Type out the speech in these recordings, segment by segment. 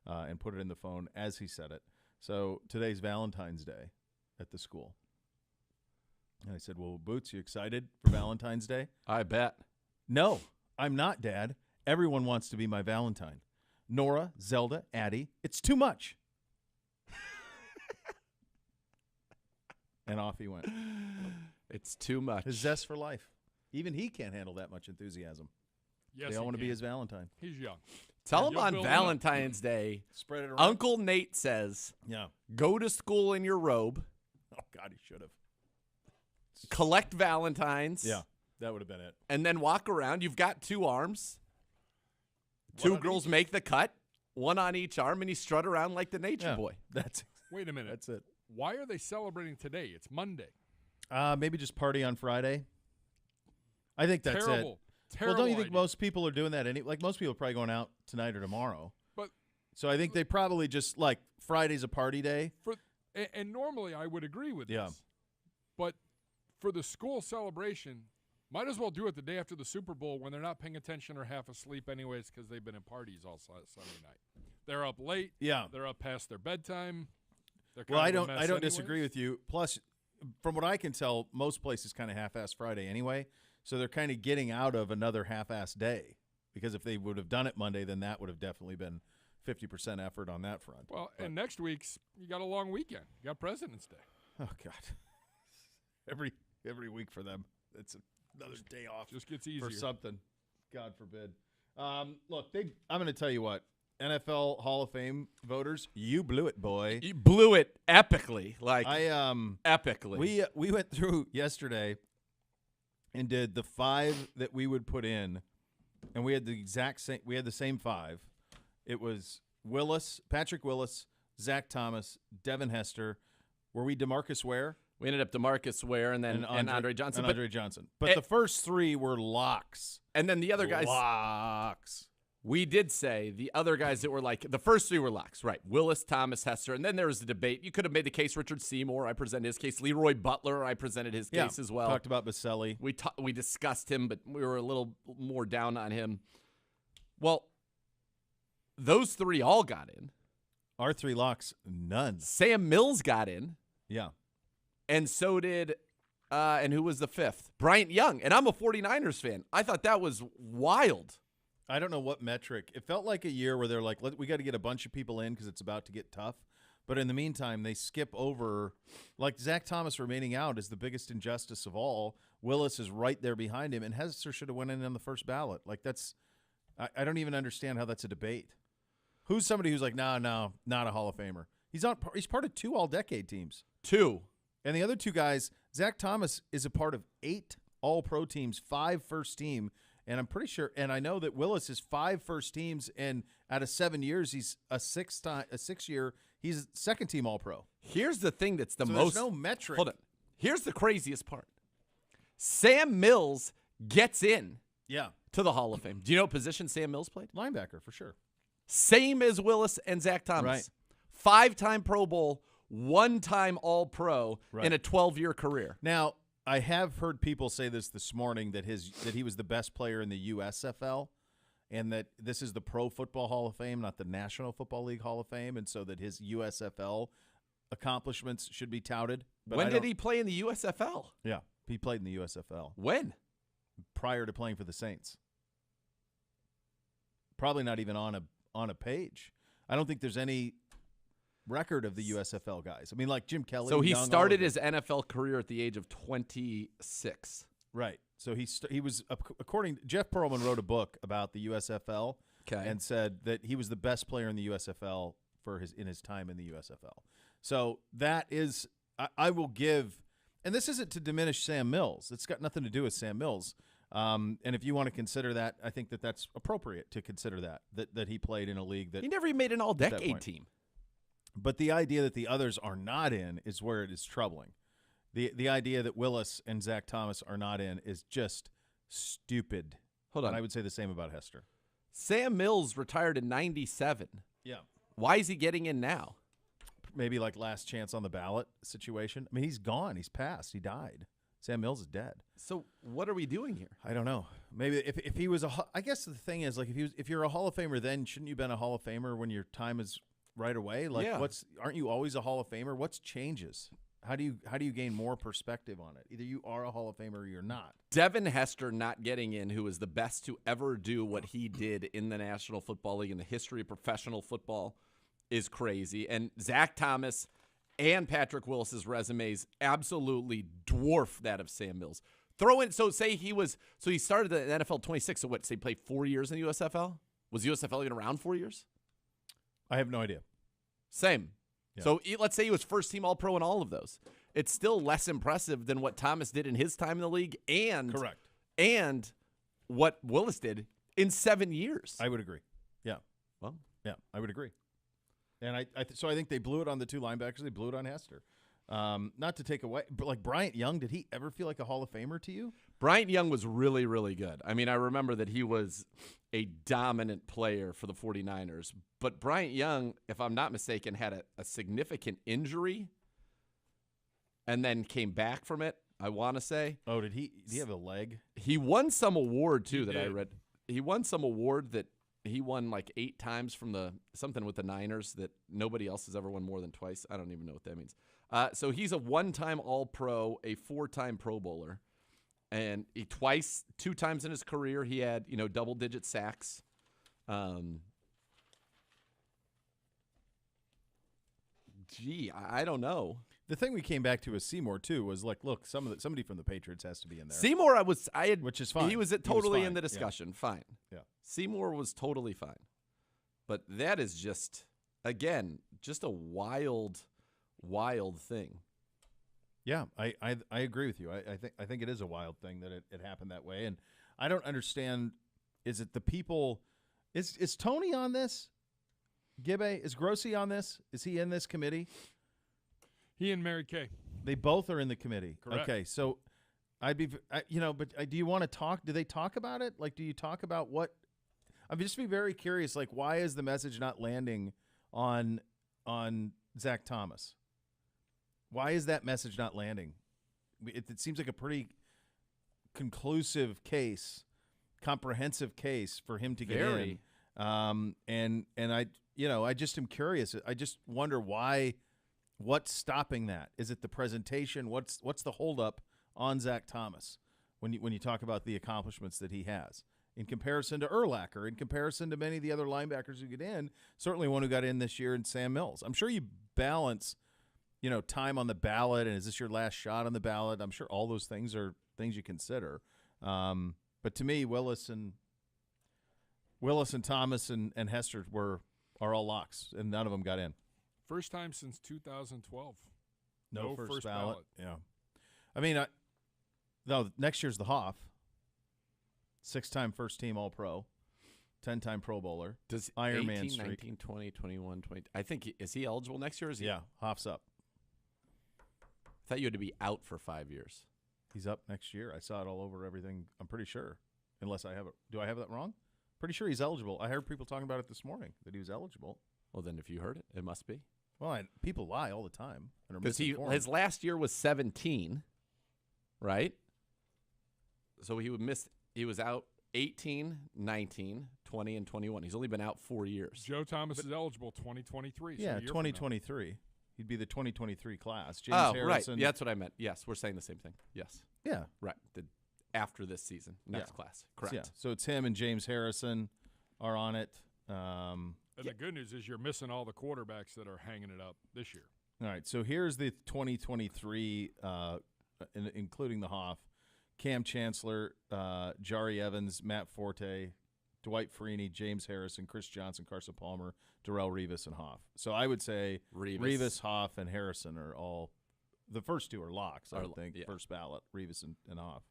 and put it in the phone as he said it. So today's Valentine's Day at the school. And I said, well, Boots, you excited for Valentine's Day? I bet. No, I'm not, Dad. Everyone wants to be my Valentine. Nora, Zelda, Addie, it's too much. And off he went. It's too much. His zest for life. Even he can't handle that much enthusiasm. Yes, they all want to be his Valentine. He's young. Tell him on Valentine's Day, Spread it around. Uncle Nate says, go to school in your robe. Oh, God, he should have. Collect Valentines. Yeah, that would have been it. And then walk around. You've got 2 arms. 2 girls make the cut, 1 on each arm, and you strut around like the nature boy. Wait a minute. That's it. Why are they celebrating today? It's Monday. Maybe just party on Friday. I think that's Terrible. it. Terrible. Well, don't you think idea. most people are doing that? Like most people are probably going out tonight or tomorrow. But so I think they probably just like Friday's a party day. And normally I would agree with Yeah. this. But for the school celebration, might as well do it the day after the Super Bowl when they're not paying attention or half asleep anyways because they've been in parties all Sunday night. They're up late. Yeah. They're up past their bedtime. Well, I don't disagree with you. Plus, from what I can tell, most places kind of half-ass Friday anyway. So they're kind of getting out of another half-ass day because if they would have done it Monday, then that would have definitely been 50% effort on that front. Well, and next week's you got a long weekend. You got President's Day. Oh God, every week for them, it's another day off. Just gets easier for something. God forbid. Look, I'm going to tell you what. NFL Hall of Fame voters, you blew it, boy. You blew it epically, epically. We went through yesterday and did the 5 that we would put in, and we had the exact same. We had the same 5. It was Patrick Willis, Zach Thomas, Devin Hester. Were we DeMarcus Ware? We ended up DeMarcus Ware and Andre Johnson. But the first 3 were locks. And then the other guys. Locks. We did say the other guys that were like, the first 3 were locks, right? Willis, Thomas, Hester. And then there was a debate. You could have made the case Richard Seymour. I presented his case. Leroy Butler, I presented his case as well. Talked about Baselli. We discussed him, but we were a little more down on him. Well, those 3 all got in. Our 3 locks, none. Sam Mills got in. Yeah. And so did, and who was the 5th? Bryant Young. And I'm a 49ers fan. I thought that was wild. I don't know what metric. It felt like a year where they're like, we got to get a bunch of people in because it's about to get tough. But in the meantime, they skip over, like Zach Thomas remaining out is the biggest injustice of all. Willis is right there behind him, and Hester should have went in on the first ballot. Like I don't even understand how that's a debate. Who's somebody who's like, no, not a Hall of Famer? He's part of 2 all-decade teams. 2. And the other 2 guys, Zach Thomas is a part of 8 all-pro teams, 5 first team. And I'm pretty sure, and I know that Willis is 5 first teams, and out of 7 years, he's a 6-year. He's second team All-Pro. Here's the thing that's the so most. There's no metric. Hold on. Here's the craziest part. Sam Mills gets in. Yeah. To the Hall of Fame. Do you know what position Sam Mills played? Linebacker for sure. Same as Willis and Zach Thomas. Right. 5-time Pro Bowl, 1-time All-Pro in a 12-year career. Now, I have heard people say this morning that he was the best player in the USFL, and that this is the Pro Football Hall of Fame, not the National Football League Hall of Fame, and so that his USFL accomplishments should be touted. But when did he play in the USFL? Yeah, he played in the USFL. When? Prior to playing for the Saints. Probably not even on a page. I don't think there's any record of the USFL guys. I mean, like Jim Kelly. So he started his NFL career at the age of 26. Right. So he was, according Jeff Pearlman wrote a book about the USFL and said that he was the best player in the USFL in his time in the USFL. So that is, I will give, and this isn't to diminish Sam Mills. It's got nothing to do with Sam Mills. And if you want to consider that, I think that's appropriate to consider that he played in a league that he never even made an all-decade team. But the idea that the others are not in is where it is troubling. The idea that Willis and Zach Thomas are not in is just stupid. Hold on. And I would say the same about Hester. Sam Mills retired in 97. Yeah. Why is he getting in now? Maybe like last chance on the ballot situation. I mean, he's gone. He's passed. He died. Sam Mills is dead. So what are we doing here? I don't know. Maybe if he was I guess the thing is, like, if you're a Hall of Famer, then shouldn't you been a Hall of Famer when your time is right away? Like, Yeah. aren't you always a Hall of Famer? What's changes? How do you gain more perspective on it? Either you are a Hall of Famer or you're not. Devin Hester not getting in, who is the best to ever do what he did in the National Football League in the history of professional football, is crazy. And Zach Thomas and Patrick Willis's resumes absolutely dwarf that of Sam Mills. He started the NFL 26. So what? Say he played 4 years in the USFL. Was USFL even around 4 years? I have no idea. Same. Yeah. So let's say he was first team All-Pro in all of those. It's still less impressive than what Thomas did in his time in the league, and Correct. And what Willis did in 7 years. I would agree. Yeah. Well, yeah, I would agree. And so I think they blew it on the two linebackers. They blew it on Hester. Not to take away, but like Bryant Young, did he ever feel like a Hall of Famer to you? Bryant Young was really, really good. I mean, I remember that he was a dominant player for the 49ers. But Bryant Young, if I'm not mistaken, had a significant injury and then came back from it, I want to say. Oh, did he have a leg? He won some award, too, He I did. read. He won some award that he won like 8 times from something with the Niners that nobody else has ever won more than twice. I don't even know what that means. So he's a 1-time All-Pro, a 4-time Pro Bowler. And 2 times in his career, he had, double-digit sacks. I don't know. The thing we came back to with Seymour too was like, look, somebody from the Patriots has to be in there. Seymour, which is fine. He was totally in the discussion. Yeah. Fine. Yeah. Seymour was totally fine. But that is just a wild thing. Yeah, I agree with you. I think it is a wild thing that it happened that way, and I don't understand. Is it the people? Is Tony on this? Gibbe, is Grossi on this? Is he in this committee? He and Mary Kay. They both are in the committee. Correct. Okay, so but do you want to talk? Do they talk about it? Like, do you talk about what? I'm just be very curious. Like, why is the message not landing on Zach Thomas? Why is that message not landing? It seems like a pretty conclusive case, comprehensive case for him to get in. And I just am curious. I just wonder why. What's stopping that? Is it the presentation? What's the holdup on Zach Thomas when you talk about the accomplishments that he has in comparison to Urlacher, in comparison to many of the other linebackers who get in? Certainly one who got in this year, and Sam Mills. I'm sure you balance, time on the ballot, and is this your last shot on the ballot? I'm sure all those things are things you consider. But to me, Willis and Thomas and Hester are all locks, and none of them got in. First time since 2012. No first ballot. Yeah. I mean, no, next year's the Hoff. 6-time first-team All-Pro. 10-time Pro Bowler. Does Ironman 18, streak. 19, 20, 21, 20. I think, is he eligible next year? Or is he? Yeah, Hoff's up. I thought you had to be out for 5 years. He's up next year. I saw it all over everything. I'm pretty sure. Unless I have it. Do I have that wrong? Pretty sure he's eligible. I heard people talking about it this morning, that he was eligible. Well, then if you heard it, it must be. Well, people lie all the time. Because his last year was 17, right? So he was out 18, 19, 20, and 21. He's only been out 4 years. Joe Thomas is eligible 2023. Yeah, so 2023. He'd be the 2023 class. James Harrison. Harrison. Right. Yeah, that's what I meant. Yes, we're saying the same thing. Yes. Yeah. Right. After this season, next class. Correct. Yeah. So it's him and James Harrison are on it. And the good news is you're missing all the quarterbacks that are hanging it up this year. All right, so here's the 2023, including the Hoff: Cam Chancellor, Jari Evans, Matt Forte, Dwight Freeney, James Harrison, Chris Johnson, Carson Palmer, Darrelle Revis, and Hoff. So I would say Revis, Hoff, and Harrison are all – the first two are locks, I would think, first ballot, Revis and Hoff.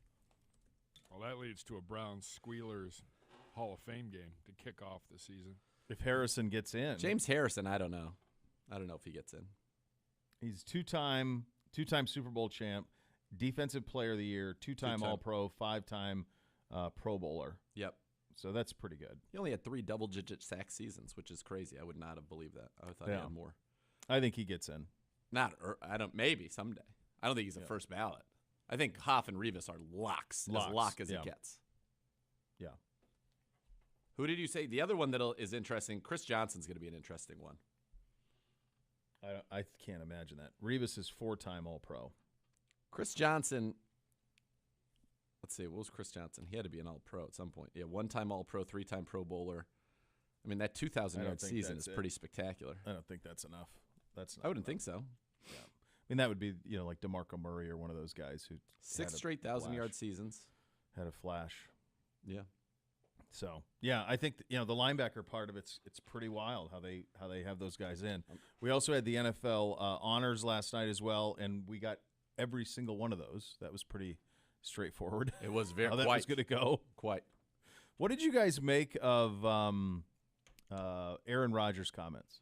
Well, that leads to a Browns Squealers Hall of Fame game to kick off the season. If Harrison gets in. James Harrison, I don't know. I don't know if he gets in. He's two-time Super Bowl champ, Defensive Player of the Year, 2-time All-Pro, 5-time Pro Bowler. Yep. So that's pretty good. He only had 3 double-digit sack seasons, which is crazy. I would not have believed that. I thought he had more. I think he gets in. Maybe someday. I don't think he's a first ballot. I think Hoff and Revis are locks. As lock as it gets. Yeah. Who did you say? The other one that is interesting, Chris Johnson's going to be an interesting one. I can't imagine that. Revis is 4-time All-Pro. Chris Johnson, let's see, what was Chris Johnson? He had to be an All-Pro at some point. Yeah, 1-time All-Pro, 3-time Pro Bowler. I mean, that 2,000-yard season is pretty spectacular. I don't think that's enough. I wouldn't think so. Yeah. I mean, that would be, like DeMarco Murray or one of those guys who 6 straight 1,000-yard seasons. Had a flash. Yeah. So, yeah, I think the linebacker part of it's pretty wild how they have those guys in. We also had the NFL honors last night as well, and we got every single one of those. That was pretty straightforward. It was very how that was going to go. Quite. What did you guys make of Aaron Rodgers' comments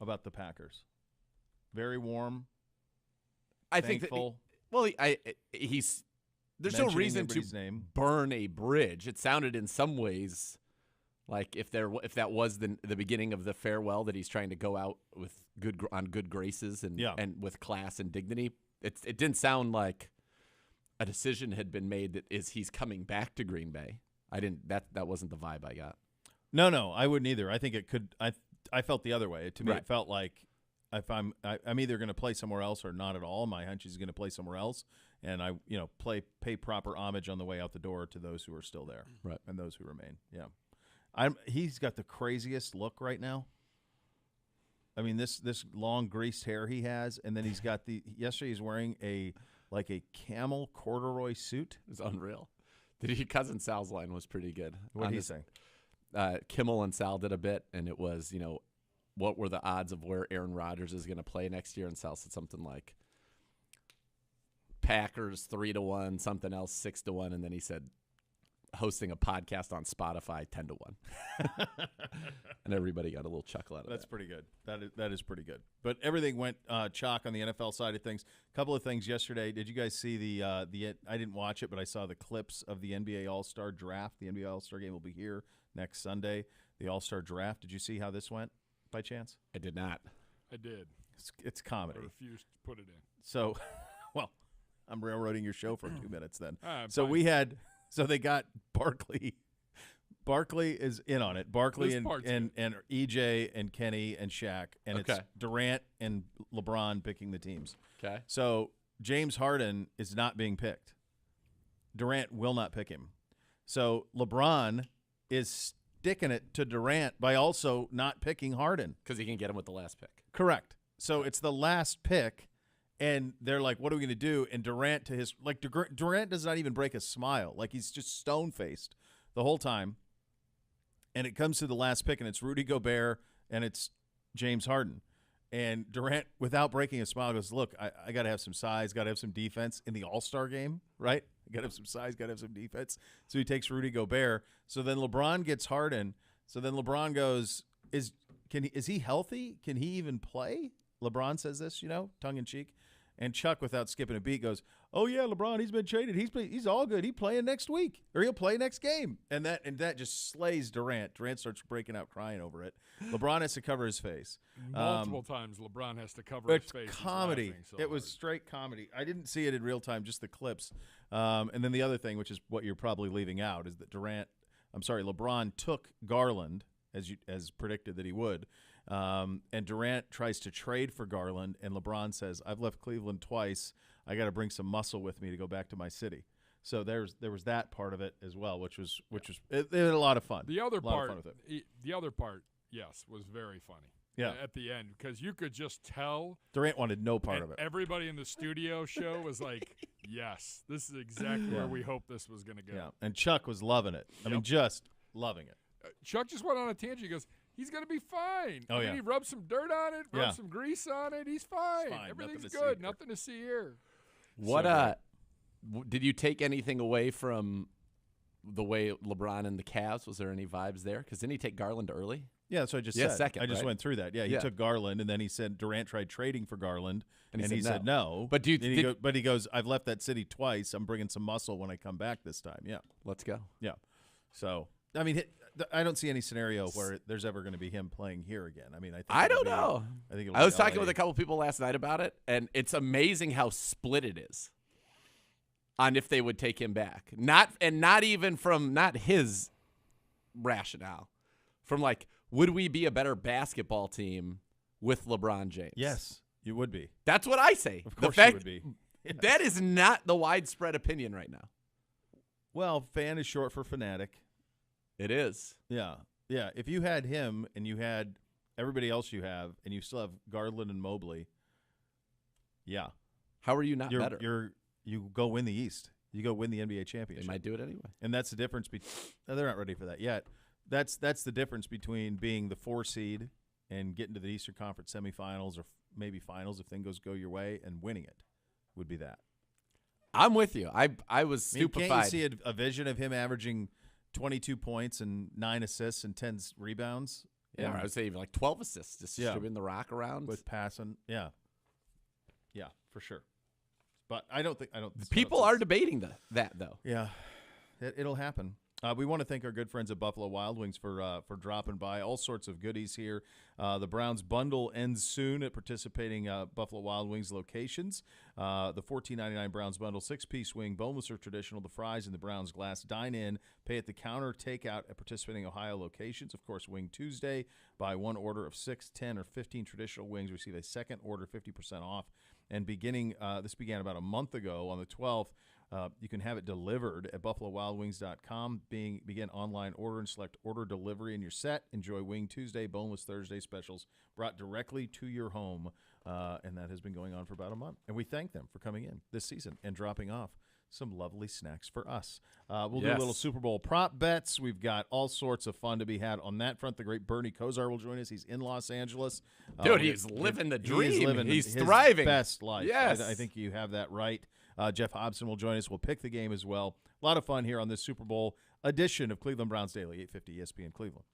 about the Packers? Very warm. I thankful. think that he's. There's no reason to burn a bridge. It sounded in some ways like if that was the beginning of the farewell, that he's trying to go out with good graces and with class and dignity. It didn't sound like a decision had been made that he's coming back to Green Bay. That wasn't the vibe I got. No, I wouldn't either. I think it could. I felt the other way. To me, It felt like if I'm either going to play somewhere else or not at all. My hunch is going to play somewhere else, and I pay proper homage on the way out the door to those who are still there, right, and those who remain. Yeah, he's got the craziest look right now. I mean, this long greased hair he has, and then he's got yesterday he's wearing a camel corduroy suit. It's unreal. Cousin Sal's line was pretty good. What did he say? Kimmel and Sal did a bit, and it was, what were the odds of where Aaron Rodgers is going to play next year? And Sal said something like Packers 3-1, something else 6-1, and then he said hosting a podcast on Spotify 10-1, and everybody got a little chuckle out of that. That's pretty good. That is pretty good. But everything went chalk on the NFL side of things. A couple of things yesterday. Did you guys see the? I didn't watch it, but I saw the clips of the NBA All-Star Draft. The NBA All-Star Game will be here next Sunday. The All-Star Draft. Did you see how this went? By chance? I did not. I did. It's comedy. I refused to put it in. So, well, I'm railroading your show for 2 minutes then. Fine. So they got Barkley. Barkley is in on it. Barkley and EJ and Kenny and Shaq, and it's Durant and LeBron picking the teams. Okay. So James Harden is not being picked. Durant will not pick him. So LeBron is sticking it to Durant by also not picking Harden. Because he can get him with the last pick. Correct. So it's the last pick, and they're like, what are we going to do? And Durant, Durant does not even break a smile. Like, he's just stone-faced the whole time. And it comes to the last pick, and it's Rudy Gobert, and it's James Harden. And Durant, without breaking a smile, goes, look, I got to have some size, got to have some defense in the All-Star game, right? Got to have some size, got to have some defense. So he takes Rudy Gobert. So then LeBron gets Harden. So then LeBron goes, is he healthy? Can he even play? LeBron says this, tongue-in-cheek. And Chuck, without skipping a beat, goes, oh, yeah, LeBron, he's been traded. He's all good. He's playing next week, or he'll play next game. And that just slays Durant. Durant starts breaking out crying over it. LeBron has to cover his face. Multiple times LeBron has to cover his face. Comedy. It was straight comedy. I didn't see it in real time, just the clips. And then the other thing, which is what you're probably leaving out, is that LeBron took Garland, as predicted that he would. And Durant tries to trade for Garland, and LeBron says, I've left Cleveland twice. I got to bring some muscle with me to go back to my city. So there was that part of it as well, which was it had a lot of fun. The other part, yes, was very funny. Yeah. At the end, because you could just tell Durant wanted no part of it. Everybody in the studio show was like, yes, this is exactly where we hoped this was going to go. Yeah. And Chuck was loving it. I mean, just loving it. Chuck just went on a tangent. He goes, he's going to be fine. Oh, He rubbed some dirt on it, rubbed some grease on it. He's fine. Everything's good. Nothing to see here. What did you take anything away from the way LeBron and the Cavs? Was there any vibes there? Because didn't he take Garland early? Yeah, that's what I just said. Second, I just went through that. Yeah, he took Garland, and then he said Durant tried trading for Garland, and he said no. But he goes, I've left that city twice. I'm bringing some muscle when I come back this time. Yeah. Let's go. Yeah. So, I mean, I don't see any scenario where there's ever going to be him playing here again. I mean, I don't know. I was talking with a couple people last night about it, and it's amazing how split it is. on if they would take him back. Not even from not his rationale. From like, would we be a better basketball team with LeBron James? Yes, you would be. That's what I say. Of course the fact, you would be. Yes. That is not the widespread opinion right now. Well, fan is short for fanatic. It is. Yeah. Yeah. If you had him and you had everybody else you have and you still have Garland and Mobley, yeah. How are you not better? You go win the East. You go win the NBA They championship. might do it anyway. And that's the difference. They're not ready for that yet. That's the difference between being the 4 seed and getting to the Eastern Conference semifinals or maybe finals if things go your way and winning it would be that. I'm with you. I was stupefied. Can't you see a vision of him averaging 22 points and 9 assists and 10 rebounds? Yeah, I would say even like 12 assists, just distributing the rock around with passing. Yeah, yeah, for sure. But I don't. People are debating that though. Yeah, it'll happen. We want to thank our good friends at Buffalo Wild Wings for dropping by. All sorts of goodies here. The Browns bundle ends soon at participating Buffalo Wild Wings locations. The $14.99 Browns bundle, 6-piece wing, boneless or traditional, the fries in the Browns glass. Dine in, pay at the counter, take out at participating Ohio locations. Of course, Wing Tuesday. Buy one order of 6, 10, or 15 traditional wings. Receive a second order 50% off. And this began about a month ago on the 12th. You can have it delivered at BuffaloWildWings.com. Begin online order and select order delivery, and you're set. Enjoy Wing Tuesday, Boneless Thursday specials brought directly to your home, and that has been going on for about a month. And we thank them for coming in this season and dropping off some lovely snacks for us. We'll do a little Super Bowl prop bets. We've got all sorts of fun to be had on that front. The great Bernie Kosar will join us. He's in Los Angeles. Dude, he's living the dream. He's living he's his thriving. Best life. Yes. I think you have that right. Jeff Hobson will join us. We'll pick the game as well. A lot of fun here on this Super Bowl edition of Cleveland Browns Daily, 850 ESPN Cleveland.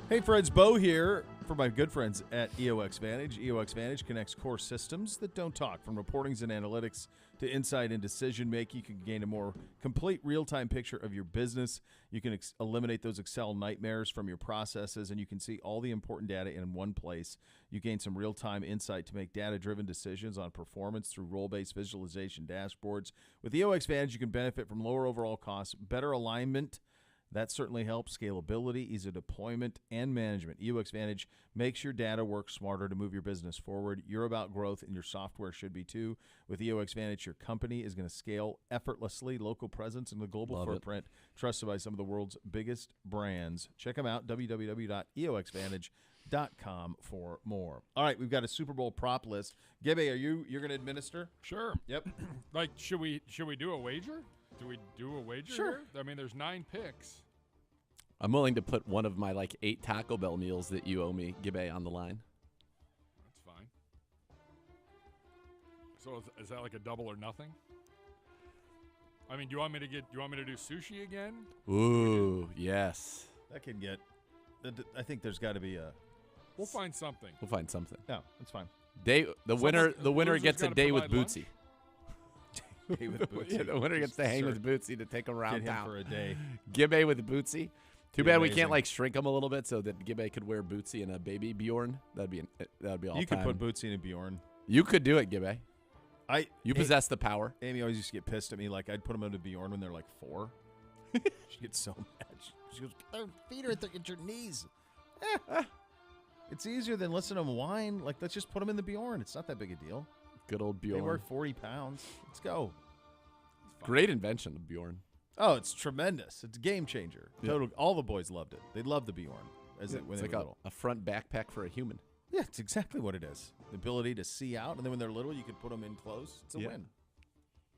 Hey friends, Beau here for my good friends at EOX Vantage. EOX Vantage connects core systems that don't talk. From reportings and analytics to insight and decision making, you can gain a more complete real-time picture of your business. You can eliminate those Excel nightmares from your processes, and you can see all the important data in one place. You gain some real-time insight to make data-driven decisions on performance through role-based visualization dashboards. With EOX Vantage, you can benefit from lower overall costs, better alignment. That certainly helps. Scalability, ease of deployment, and management. EOX Vantage makes your data work smarter to move your business forward. You're about growth, and your software should be too. With EOX Vantage, your company is going to scale effortlessly. Local presence and the global footprint, trusted by some of the world's biggest brands. Check them out, www.eoxvantage.com for more. All right, we've got a Super Bowl prop list. Gibby, you're going to administer? Sure. Yep. Like, should we do a wager? Do we do a wager? Sure. Here? I mean, there's 9 picks. I'm willing to put one of my 8 Taco Bell meals that you owe me, Gibbe, on the line. That's fine. So is that like a double or nothing? I mean, do you want me to do sushi again? Ooh, yes. That can get. I think there's got to be a. We'll find something. We'll find something. No, that's fine. The winner loser's gets a gotta day with provide Bootsy. Day with Bootsy. Yeah, the winner gets to hang with Bootsy to take him around Get him town. for a day. Gibbe with Bootsy. Too Be bad we amazing. can't shrink him a little bit so that Gibbe could wear Bootsy and a baby Bjorn. That'd be all You time. could put Bootsy in a Bjorn. You could do it, Gibbe. You Hey, possess the power. Amy always used to get pissed at me. I'd put them into Bjorn when they're 4. She gets so mad. She goes, "Their feet are at your knees." It's easier than listening to them whine. Let's just put them in the Bjorn. It's not that big a deal. Good old They weigh Bjorn. 40 pounds. Let's go. Great invention, the Bjorn. Oh, it's tremendous. It's a game changer. Yeah. Total. All the boys loved it. They loved the Bjorn when It's they were like little. a front backpack for a human. Yeah, it's exactly what it is. The ability to see out, and then when they're little, you could put them in close. It's a win.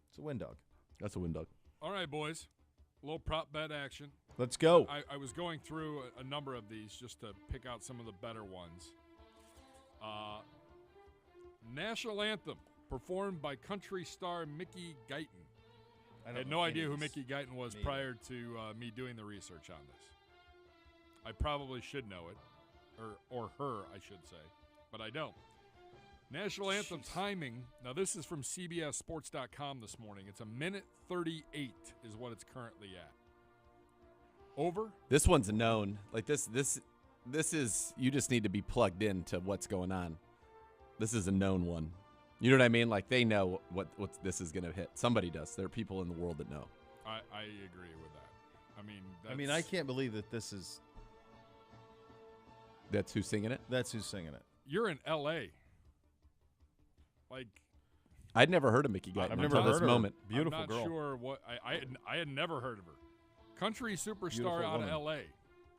It's a win, dog. That's a win, dog. All right, boys. A little prop bet action. Let's go. I was going through a number of these just to pick out some of the better ones. National Anthem, performed by country star Mickey Guyton. I had no idea who Mickey Guyton was prior to me doing the research on this. I probably should know it, or her, I should say, but I don't. National Anthem timing. Now, this is from CBSSports.com this morning. It's 1:38 is what it's currently at. Over? This one's a known. This is, you just need to be plugged in to what's going on. This is a known one. You know what I mean? They know what this is going to hit. Somebody does. There are people in the world that know. I agree with that. I mean, I can't believe that this is. That's who's singing it? That's who's singing it. You're in L.A. I'd never heard of Mickey Guyton I've never until heard this of her. moment. Beautiful I'm not girl. sure what I had never heard of her. Country superstar Beautiful out woman. of L.A.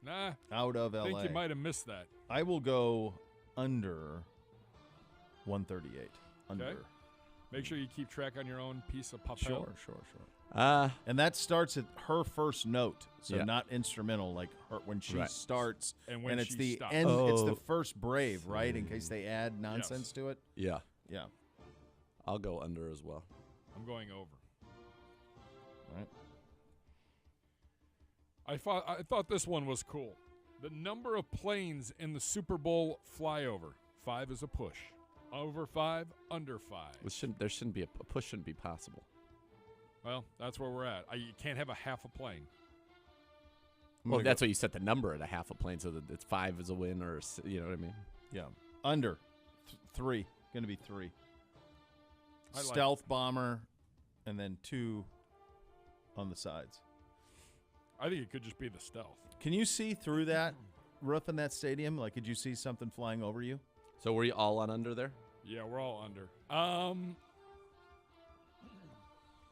Nah, Out of I L.A. think you might have missed that. I will go under 138. Under. Okay. Make sure you keep track on your own piece of papel. Sure. And that starts at her first note, so Yeah. not instrumental, like her when she Right. starts, And when it's she the stops. end. It's the Oh. first brave, right? In case they add nonsense to it. yeah, Yeah. I'll go under as well. I'm going over. All right. I thought this one was cool. The number of planes in the Super Bowl flyover. 5 is a push. Over 5, under 5. There shouldn't be a push. Shouldn't be possible. Well, that's where we're at. You can't have a half a plane. Well, that's what you set the number at, a half a plane, so that it's 5 is a win, or you know what I mean. Yeah. Under 3. Going to be 3. I like Stealth bomber, and then 2 on the sides. I think it could just be the stealth. Can you see through that roof in that stadium? Could you see something flying over you? So were you all on under there? Yeah, we're all under.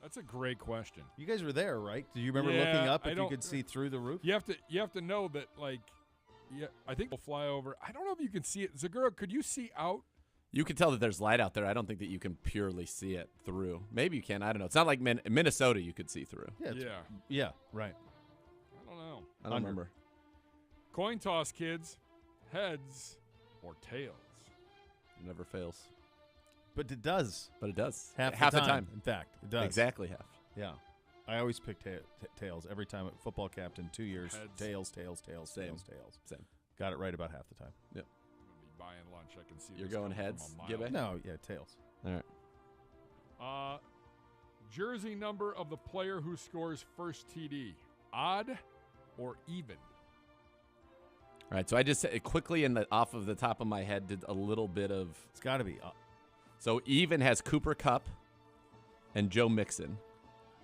That's a great question. You guys were there, right? Do you remember Yeah, looking up I if you don't- could see through the roof? You have to know that I think we'll fly over. I don't know if you can see it. Zegura, could you see out? You can tell that there's light out there. I don't think that you can purely see it through. Maybe you can. I don't know. It's not like Minnesota you could see through. Yeah. Yeah, right. I don't know. I don't Under. remember. Coin toss, kids. Heads or tails? It never fails. But it does. But it does. Half the the time. In fact, it does. Exactly half. Yeah. I always pick tails every time at football captain. 2 years. Heads. Tails. Same. Tails. Same. Got it right about half the time. Yep. I'm gonna be buying lunch. I can see. You're this going coming heads, from a Gibby? mile. No, yeah, tails. All right. Jersey number of the player who scores first TD, odd or even? All right, so I just quickly off of the top of my head did a little bit of. It's got to be. So even has Cooper Kupp and Joe Mixon.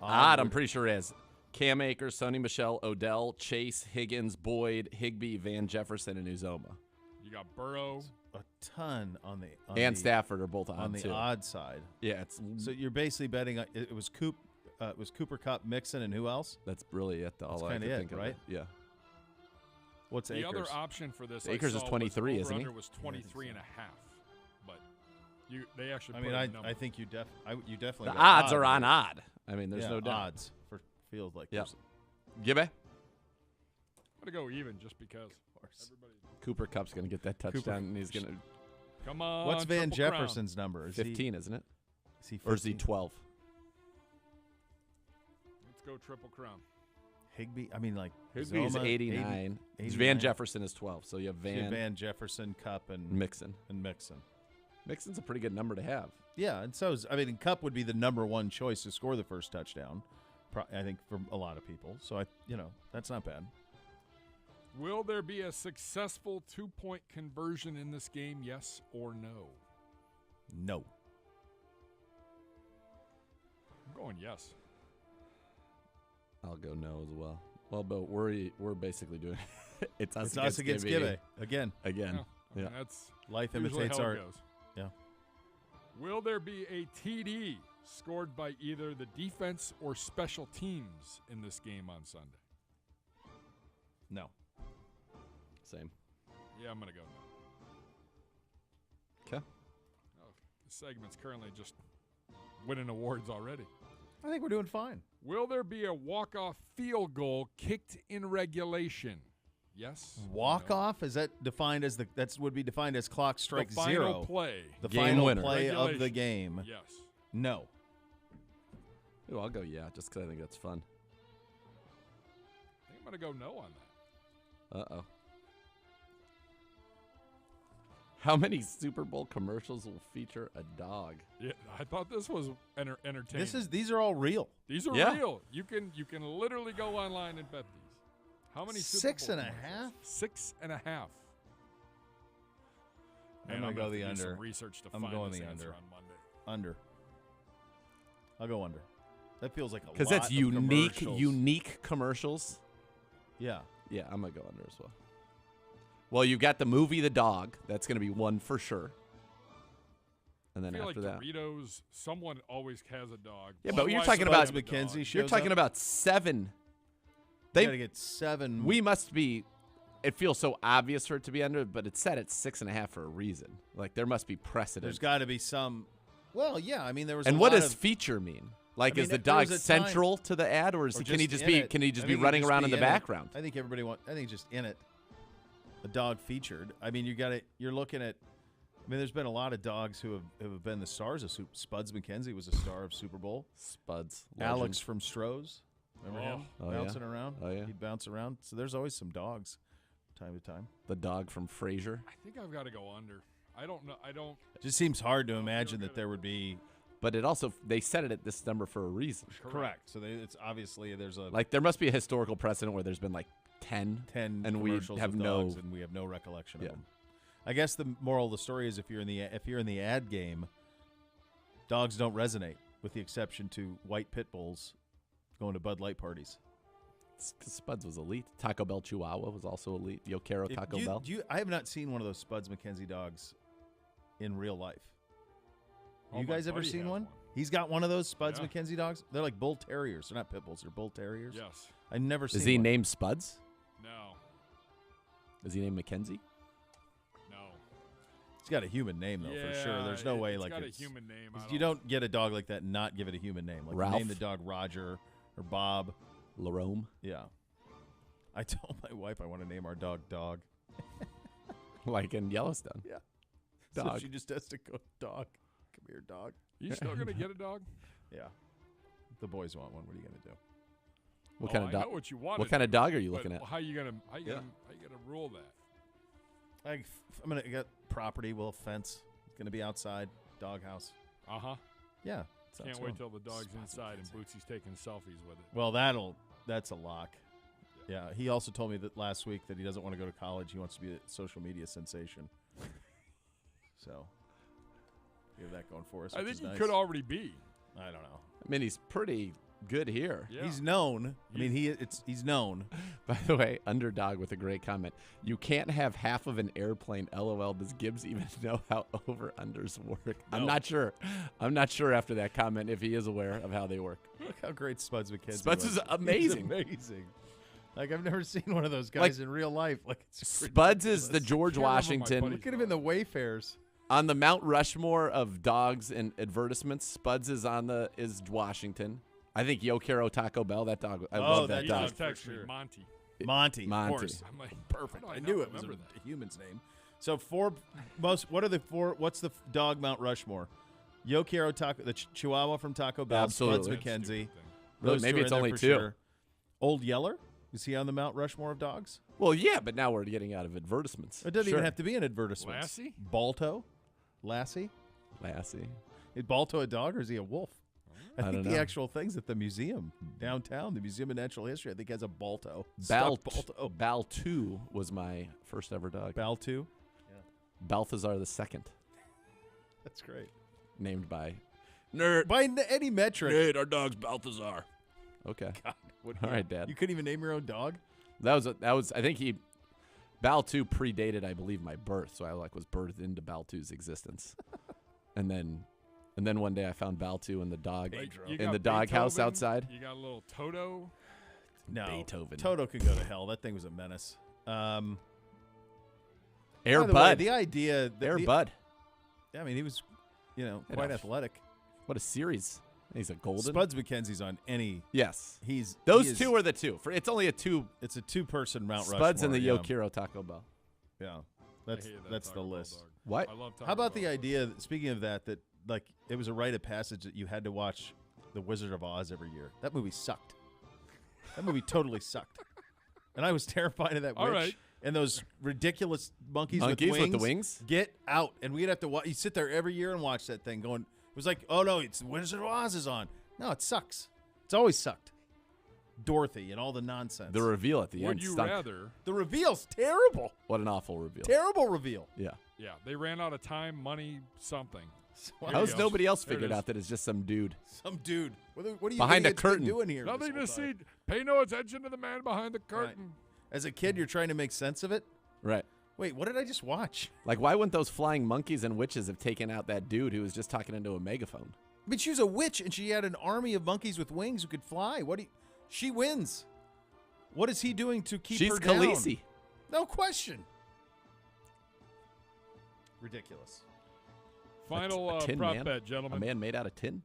Odd, I'm pretty sure has Cam Akers, Sonny Michel, Odell, Chase, Higgins, Boyd, Higbee, Van Jefferson, and Uzoma. You got Burrow. A ton on the And Stafford are both on the too. odd side. Yeah, it's So you're basically betting. It was Cooper Kupp, Mixon, and who else? that's really it. All I kinda could it, think of. right? Yeah. What's The Akers? other option for this Akers I is saw 23, was isn't he? over-under was 23 and a half. But they actually I put mean, a number. I think you definitely. The got odds odd, are on right? odd. I mean, there's Yeah, no doubt. odds for feels like. Yep. there's- Gibby? I'm gonna go even just because. Of course. Everybody, Cooper Kupp's going to get that touchdown, and he's going to come on. What's Van Triple Crown. Jefferson's number? Is 15, isn't it? he Or is he 15? 12? Let's go Triple Crown. Higbee? I mean, like Higbee is Uzoma, 89. 89. Van Jefferson is 12. So you have So you have Van, Van Jefferson, Kupp, and Mixon. Mixon. Mixon's a pretty good number to have. Yeah, and so I mean, Kupp would be the number one choice to score the first touchdown. I think for a lot of people. So that's not bad. Will there be a successful 2-point conversion in this game? Yes or no? No. I'm going yes. I'll go no as well. Well, but we're basically doing it's us It's us against Gibby. Gibby again. Again. Yeah, I mean, Yeah. that's Life usually imitates how it art. goes. Yeah. Will there be a TD scored by either the defense or special teams in this game on Sunday? No. Same. Yeah, I'm going to go no. Okay. Oh, the segment's currently just winning awards already. I think we're doing fine. Will there be a walk-off field goal kicked in regulation? Yes. or Walk no? off, is that defined as would be defined as clock strike the final zero? play. The Game final winner. play of the Regulation. game. Yes. No. Ooh, I'll go yeah, just because I think that's fun. I think I'm going to go no on that. Uh-oh. How many Super Bowl commercials will feature a dog? Yeah, I thought this was entertaining. These are all real. These are Yeah. real. You can literally go online and bet these. How many Super 6 Bowl and a commercials? half? 6.5. I'm Man, gonna go have the to do some under. research to I'm find going this the answer under. on Monday. Under. I'll go under. That feels like a lot. Because that's of unique commercials. commercials. Yeah. Yeah, I'm going to go under as well. Well, you've got the movie The Dog. That's going to be one for sure. And then I feel after like that. Doritos, someone always has a dog. Yeah, but you're Otherwise, talking they about- have a McKenzie dog. shows You're talking up. about 7. You gotta get 7. We must be. It feels so obvious for it to be under, but it's set at 6.5 for a reason. Like there must be precedent. There's got to be some. Well, yeah. I mean, there was. And a what lot does of, feature mean? Like, I mean, is the if there was dog a time- central to the ad, or or can he just in be? it? Can he I just think be it'd running around be in the it. background? I think everybody I think just in it. A dog featured. I mean, you're looking at. I mean, there's been a lot of dogs who have been the stars of Spuds McKenzie was a star of Super Bowl. Spuds. Alex legend. from Stroh's. Remember him? Oh, yeah. Bouncing around. Oh, yeah. He'd bounce around. So there's always some dogs time to time. The dog from Frasier. I think I've got to go under. I don't know. I don't. It just seems hard to imagine that there would be. But it also they set it at this number for a reason. Correct. So it's obviously there's a Like there must be a historical precedent where there's been like 10. 10 and we commercials have with no- dogs and we have no recollection Yeah. of them. I guess the moral of the story is if you're in the ad game, dogs don't resonate, with the exception to white pit bulls going to Bud Light parties. Because Spuds was elite. Taco Bell Chihuahua was also elite. Yo Quiero Taco Bell. I have not seen one of those Spuds McKenzie dogs in real life. Oh, You my guys ever buddy seen has one? He's got one of those Spuds Yeah. McKenzie dogs. They're like bull terriers. They're not pit bulls. They're bull terriers. Yes. I never seen. Is he one. named Spuds? No. Is he named Mackenzie? No. He's got a human name though, for sure. There's no way it's like got it's a human name. You don't get a dog like that and not give it a human name. Like Ralph? you name the dog Roger or Bob. Larome? Yeah. I told my wife I want to name our dog Dog. Like in Yellowstone. Yeah. Dog. So she just has to go, Dog. Come here, dog. You still gonna get a dog? Yeah. The boys want one. What are you gonna do? What kind of I dog? know what you want. What kind of dog are you looking at? How you gonna Yeah. rule that? I'm gonna get property. We'll fence. It's gonna be outside. Doghouse. Can't Yeah. sounds wait fun. till the dog's inside and Bootsy's taking selfies with it. Well, that's a lock. Yeah. He also told me that last week that he doesn't want to go to college. He wants to be a social media sensation. So, we have that going for us. I which think is he nice. could already be. I don't know. I mean, he's pretty good here. Yeah. He's known. I mean, he's known. By the way, Underdog with a great comment. You can't have half of an airplane. LOL. Does Gibbs even know how over-unders work? No. I'm not sure. I'm not sure after that comment if he is aware of how they work. Look how great Spuds McKenzie Spuds was. is amazing. He's amazing. Like, I've never seen one of those guys in real life. Like, it's Spuds is the ridiculous. George Can't remember my Washington. buddy's Look at him in the Wayfarers. On the Mount Rushmore of dogs and advertisements, Spuds is is Washington. I think Yo Quiero Taco Bell. That dog. I love that He dog. just texted me, sure. Monty. Monty. Of Monty. course. I'm like, Perfect. how do I not knew it was remember a human's name. So what's the dog Mount Rushmore? Yo Quiero Taco, the Chihuahua from Taco Bell, Absolutely. Spuds McKenzie. Really, Those maybe two are it's in there only for two. sure. Old Yeller? Is he on the Mount Rushmore of dogs? Well, yeah, but now we're getting out of advertisements. It doesn't Sure. even have to be an advertisement. Lassie? Balto? Lassie? Lassie. Is Balto a dog or is he a wolf? I think don't the know. actual thing's at the museum downtown, the Museum of Natural History, I think has a Balto. Balto. Balto was my first ever dog. Balto? Balthazar II, That's great. named by Nerd. By any metric. Our dog's Balthazar. Okay. What- All right, Dad. You couldn't even name your own dog? That was. I think Balto predated, I believe, my birth, so I was birthed into Balto's existence, and then one day I found Balto in the dog You in got the doghouse Beethoven, outside. You got a little Toto. No. Beethoven. Toto could go to hell. That thing was a menace. Air by the way, Bud. the idea. Air Bud. I mean, he was, quite Enough. athletic. What a series. He's a golden. Spuds McKenzie's on any. Yes. Those Two are the two. It's only a two. It's a two-person Mount Rushmore. Spuds and the yeah. Yo Quiero Taco Bell. Yeah, I hated that that's the Taco Bell list. dog. What? I love Taco How about Bell. the idea? Speaking of that like it was a rite of passage that you had to watch The Wizard of Oz every year. That movie sucked. That movie totally sucked, and I was terrified of that All witch right. and those ridiculous monkeys Monkeys with with the wings. wings? Get out! And we'd have to watch. You sit there every year and watch that thing. Going, it was like, oh no, it's The Wizard of Oz is on. No, it sucks. It's always sucked. Dorothy and all the nonsense. The reveal at the Would end you stunk. rather? The reveal's terrible. What an awful reveal. Terrible reveal. Yeah. Yeah, they ran out of time, money, something. Here How's you go. nobody else There it figured is. out that it's just some dude? Some dude. What are you Behind a idiots been curtain. doing here? Nothing this to whole see. time? Pay no attention to the man behind the curtain. As a kid, you're trying to make sense of it. Right. Wait, what did I just watch? Like, why wouldn't those flying monkeys and witches have taken out that dude who was just talking into a megaphone? I mean, she was a witch, and she had an army of monkeys with wings who could fly. She wins. What is he doing to keep She's her down? Khaleesi. No question. Ridiculous. Final A tin prop man? bet, A gentlemen. man made out of tin?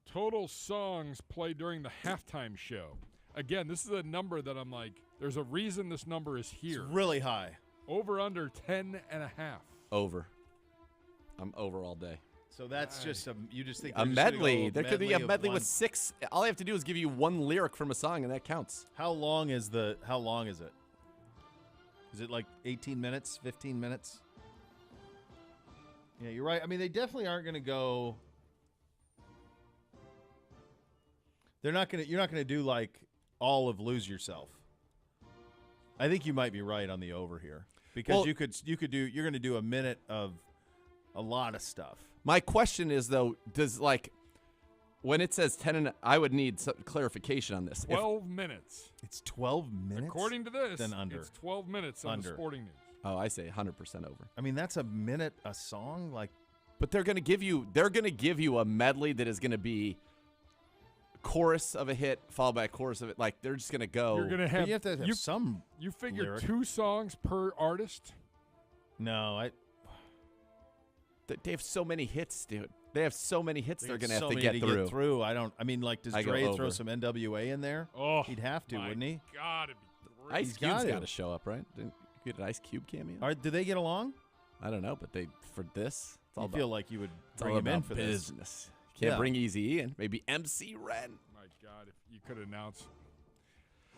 Total songs played during the halftime show. Again, this is a number that I'm like, there's a reason this number is here. It's really high. Over under 10.5. Over. I'm over all day. So that's just you just think A they're just gonna medley. go There could be a of medley one. with 6. All I have to do is give you one lyric from a song, and that counts. How long is it? Is it like 18 minutes, 15 minutes? Yeah, you're right. I mean, they definitely aren't going to go. You're not going to do like all of Lose Yourself. I think you might be right on the over here because Well- you're going to do a minute of a lot of stuff. My question is, though, when it says 10 and I would need some clarification on this. 12 minutes. It's 12 minutes. According to this, Then under. it's 12 minutes on the Under. sporting news. I say 100% over. I mean, that's a minute a song. Like, But they're going to give you a medley that is going to be chorus of a hit followed by a chorus of it. Like, they're just going to go. You're going to but have, you have to have some. you figure lyric. 2 songs per artist. No, They have so many hits, dude. They have so many hits they're got going to so have to many get through. I mean, like, does I go Dre throw over. some NWA in there? Oh, He'd have to, my wouldn't he? God, it'd be great. Ice He's Cube's got got to. to show up, right? Didn't you get an Ice Cube cameo? Do they get along? I don't know, but for this, it's all I about, feel like you would it's all bring him in about for this. business. Can't Yeah. bring Eazy in. Maybe MC Ren. My God, if you could announce.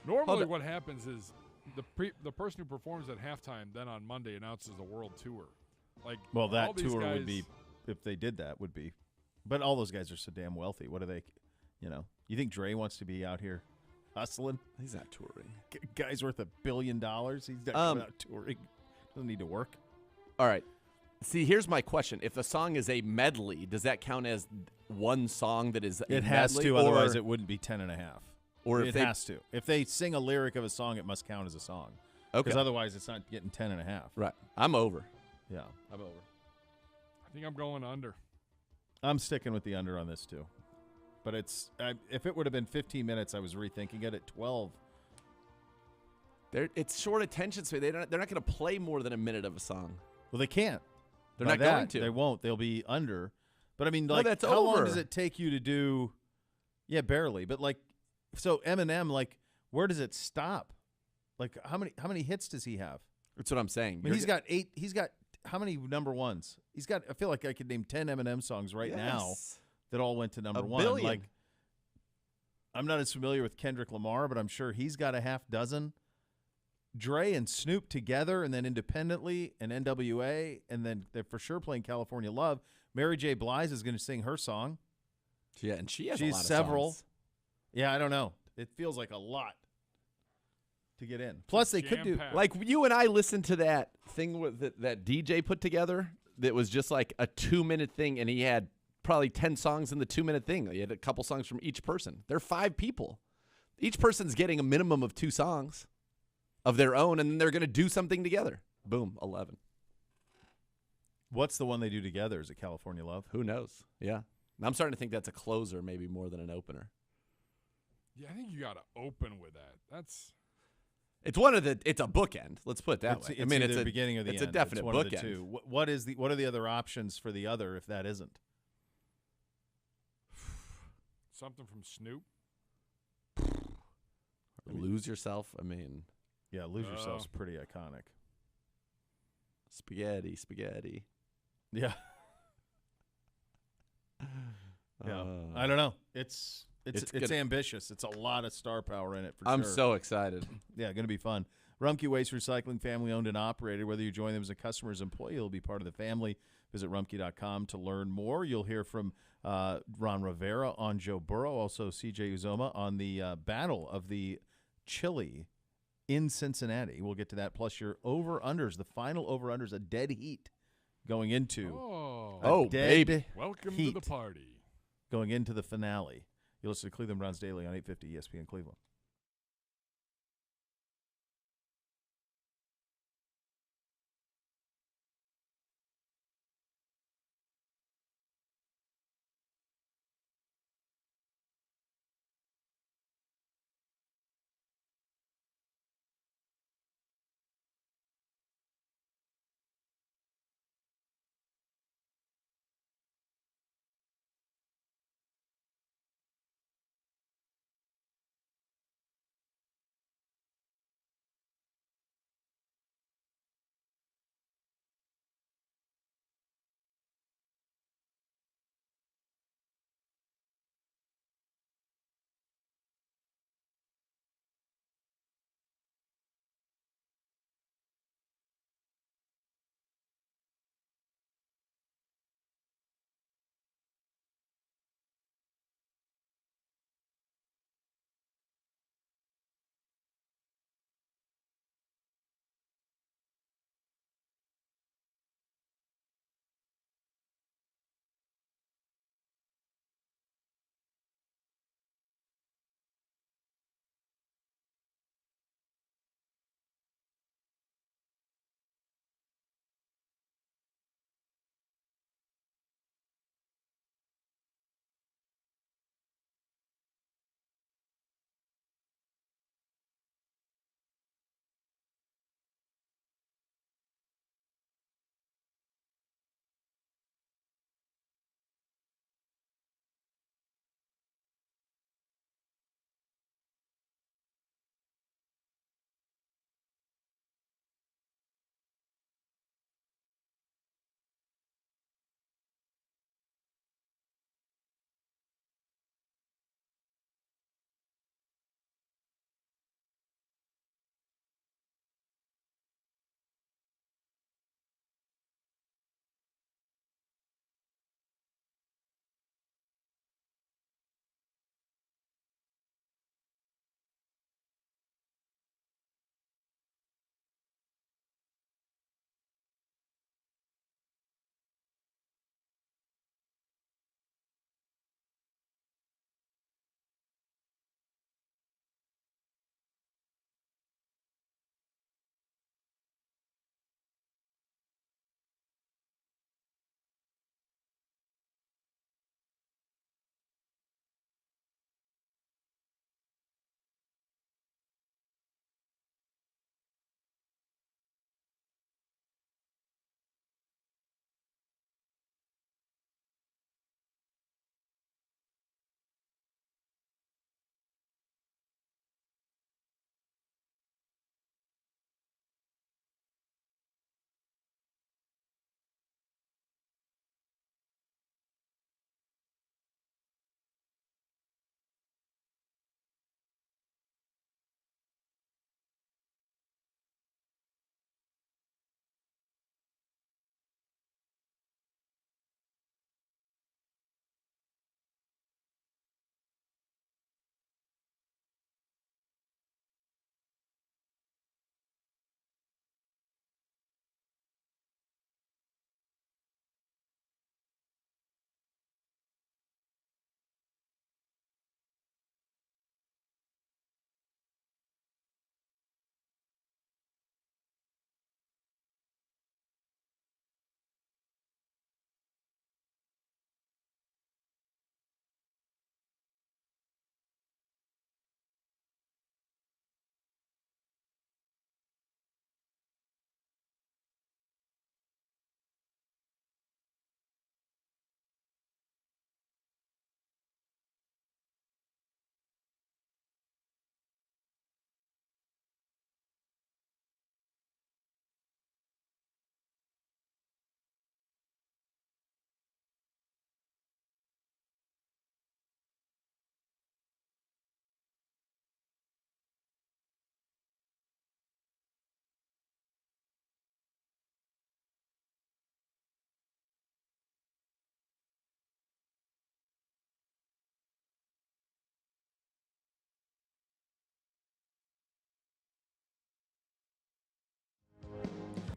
Normally, Hold what happens is the person who performs at halftime then on Monday announces the world tour. Like, Well, all that these tour guys, would be, if they did that, would be. But all those guys are so damn wealthy. What are they, You think Dre wants to be out here hustling? He's not touring. Guy's worth $1 billion. He's not going out touring. Doesn't need to work. All right. See, here's my question. If a song is a medley, does that count as one song that is a It has medley, to, otherwise it wouldn't be 10.5. Or it has to. If they sing a lyric of a song, it must count as a song. Okay. Because otherwise it's not getting 10.5. Right. I'm over. Yeah. I'm over. I think I'm going under. I'm sticking with the under on this, too. But if it would have been 15 minutes, I was rethinking it at 12. It's short attention span. They're not going to play more than a minute of a song. Well, they can't. They're By not going that, to. They won't. They'll be under. But, I mean, No, like, that's how long over. does it take you to do – yeah, barely. But, like, so Eminem, like, where does it stop? Like, how many hits does he have? That's what I'm saying. I mean, he's got 8 – he's got how many number ones? He's got – I feel like I could name 10 Eminem songs right now that all went to number one. $1 billion. Like, I'm not as familiar with Kendrick Lamar, but I'm sure he's got a half dozen. Dre and Snoop together, and then independently, and NWA, and then they're for sure playing California Love. Mary J. Blige is going to sing her song. Yeah, and she has She's a lot several. of songs. Yeah, I don't know. It feels like a lot to get in. Plus, they could do Jam-packed. Like, you and I listened to that thing that DJ put together that was just like a 2-minute thing, and he had probably 10 songs in the 2-minute thing. He had a couple songs from each person. They're 5 people. Each person's getting a minimum of 2 songs of their own, and then they're going to do something together. Boom, 11. What's the one they do together? Is it California Love? Who knows? Yeah. And I'm starting to think that's a closer maybe more than an opener. Yeah, I think you got to open with that. That's It's a bookend. Let's put it that way. I mean, either it's the beginning or the it's end. a definite one of the bookend. two. What are the other options for the other if that isn't? something from Snoop. Lose Yourself. I mean, Yeah, Lose Yourself's pretty iconic. spaghetti. Yeah. Yeah. I don't know. It's good. ambitious. It's a lot of star power in it for I'm sure. so excited. Yeah, going to be fun. Rumpke Waste Recycling, family owned and operated. Whether you join them as a customer or as an employee, you'll be part of the family. Visit rumpke.com to learn more. You'll hear from Ron Rivera on Joe Burrow, also CJ Uzoma on the Battle of the Chili in Cincinnati. We'll get to that. Plus your over-unders, the final over-unders, a dead heat going into dead Welcome heat to the party. going into the finale. You listen to Cleveland Browns Daily on 850 ESPN Cleveland.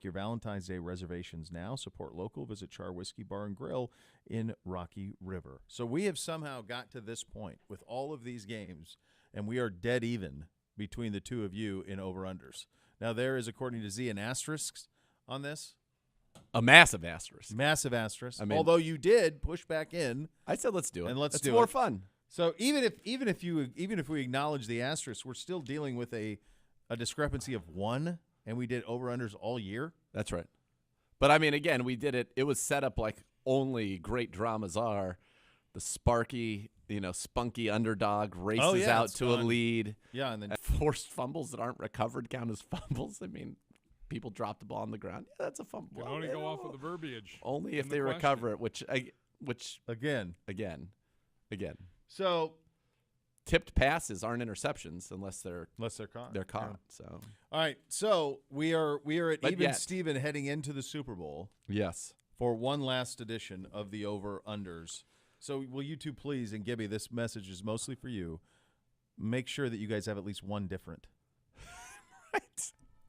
your Valentine's Day reservations now. Support local. Visit Char Whiskey Bar and Grill in Rocky River. So we have somehow got to this point with all of these games, and we are dead even between the two of you in over-unders. Now, there is, according to Z, an asterisk on this. A massive asterisk. Massive asterisk. I mean, although you did push back in. I said let's do it. And let's it's do more it. fun. So even if we acknowledge the asterisk, we're still dealing with a discrepancy of 1, and we did over-unders all year. That's right. But, I mean, again, we did it. It was set up like only great dramas are. The sparky, spunky underdog races out to a lead. Yeah, and then forced fumbles that aren't recovered count as fumbles. I mean, people drop the ball on the ground. Yeah, that's a fumble. You can only go off of the verbiage. Only if they recover it, which again. So tipped passes aren't interceptions unless they're caught. They're caught. Yeah. So all right. So we are at But even yet. Steven heading into the Super Bowl. Yes. For one last edition of the over-unders. So will you two please, and Gibby, this message is mostly for you, make sure that you guys have at least one different. Right.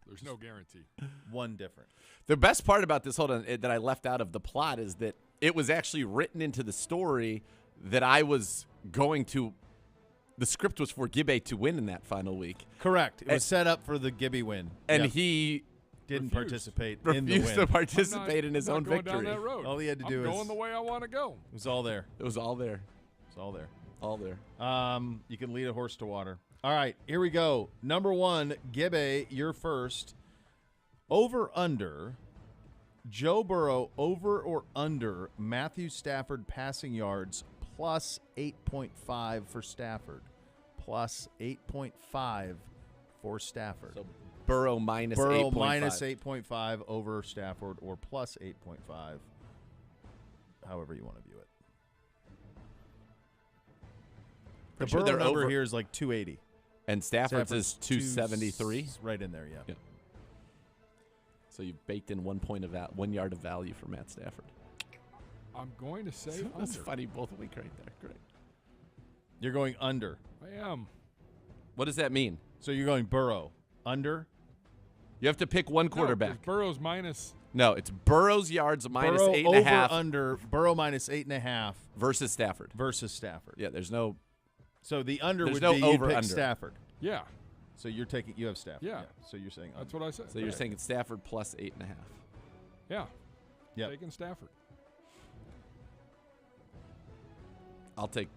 There's no guarantee. One different. The best part about this, that I left out of the plot is that it was actually written into the story that I was going to – the script was for Gibbe to win in that final week. Correct. It was set up for the Gibby win. And Yep. he didn't participate refused in the win. to participate in his I'm own not going victory. down that road. All he had to do I'm is going the way I want to go. It was all there. It was all there. It was all there. All there. You can lead a horse to water. All right, here we go. Number 1, Gibbe, you're first. Over under, Joe Burrow over or under Matthew Stafford passing yards plus 8.5 for Stafford. Plus 8.5 for Stafford. So Burrow minus 8.5. Burrow minus 8.5 over Stafford or plus 8.5, however you want to view it. The Pretty sure Burrow they're number over- here is like 280. And Stafford's is 273. Right in there, yeah. Yeah. So you've baked in 1 yard of value for Matt Stafford. I'm going to say That's under. funny both week right there. Great. You're going under. I am. What does that mean? So you're going Burrow under. You have to pick one No, quarterback. 'cause Burrow's minus. No, it's Burrow's yards minus Burrow 8.5 over under. Burrow minus 8.5 versus Stafford. versus Stafford. Yeah, there's no. So the under There's would no be you over pick under. Stafford. Yeah, So you have Stafford. Yeah. So you're saying that's under. what I said. So you're saying it's Stafford plus 8.5. Yeah. Yep. Taking Stafford. I'll take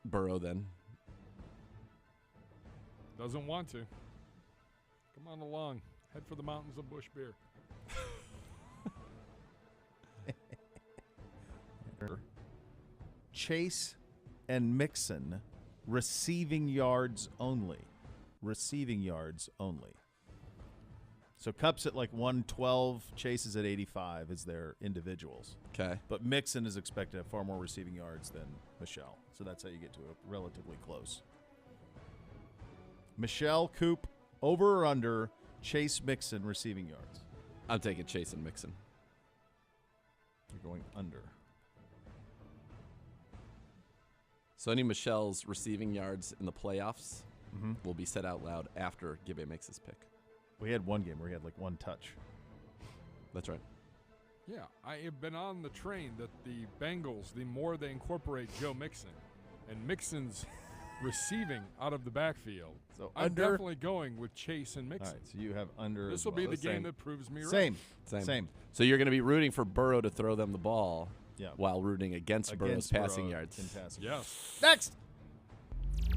Burrow then. Doesn't want to. Come on along. Head for the mountains of Bush beer. Chase and Mixon receiving yards only. Receiving yards only. So Cup's at like 112, Chase is at 85 as their individuals. Okay. But Mixon is expected to have far more receiving yards than Michelle. So that's how you get to a relatively close. Michelle, Coop, over or under Chase Mixon receiving yards? I'm taking Chase and Mixon. You're going under. Sonny Michelle's receiving yards in the playoffs Mm-hmm. will be said out loud after Gibbe makes his pick. We had one game where he had like one touch. That's right. Yeah, I have been on the train that the Bengals, the more they incorporate Joe Mixon, and Mixon's receiving out of the backfield. So I'm under. definitely going with Chase and All Mixon. right, so you have under. This as will be well. the game Same. that proves me right. Same. So you're going to be rooting for Burrow to throw them the ball Yeah. while rooting against Burrow's passing yards. In passing. Yes. Next.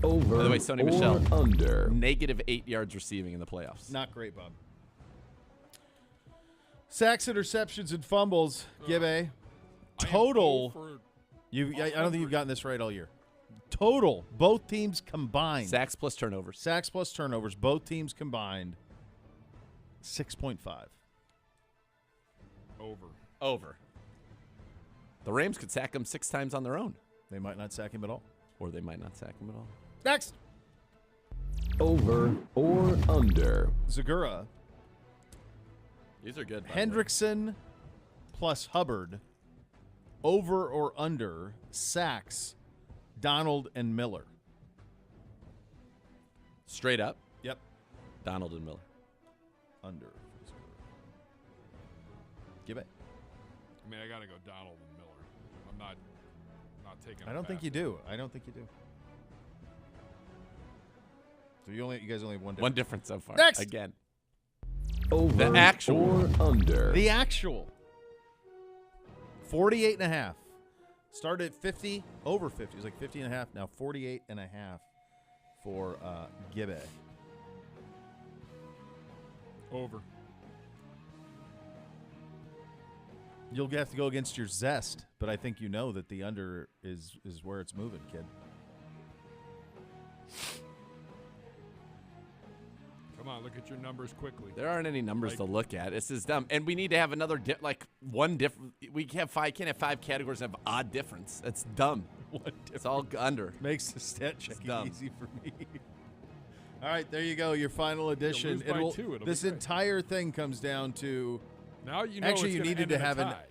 Over By the way, Sonny or Michel, under. negative 8 yards receiving in the playoffs. Not great, Bob. Sacks, interceptions, and fumbles. Gibbe. Total. I don't think you've gotten this right all year. Total. Both teams combined. Sacks plus turnovers. Sacks plus turnovers. Both teams combined. 6.5. Over. The Rams could sack him 6 times on their own. They might not sack him at all. Or they might not sack him at all. Next. Over or under. Zegura. These are good. by the way. Hendrickson plus Hubbard. Over or under sacks Donald and Miller. Straight up, Yep. Donald and Miller. Under. Give it. I mean, I got to go Donald and Miller. I'm not taking. I don't think you do. I don't think you do. So you guys only have one difference. One difference so far. Next! Again. Over The actual. or under. The actual. 48.5. Started at 50, over 50. It was like 50.5. Now 48.5 for Gibbe. Over. You'll have to go against your zest, but I think you know that the under is where it's moving, kid. Come on, look at your numbers quickly. There aren't any numbers to look at. This is dumb. And we need to have another, one different. We can't have 5 categories and have odd difference. That's dumb. It's all under. Makes the stat checking dumb. easy for me. All right, there you go. Your final edition. lose by 2, it'll this be great. entire thing comes down to Now you know Actually, it's you gonna needed end to in a have an- tie.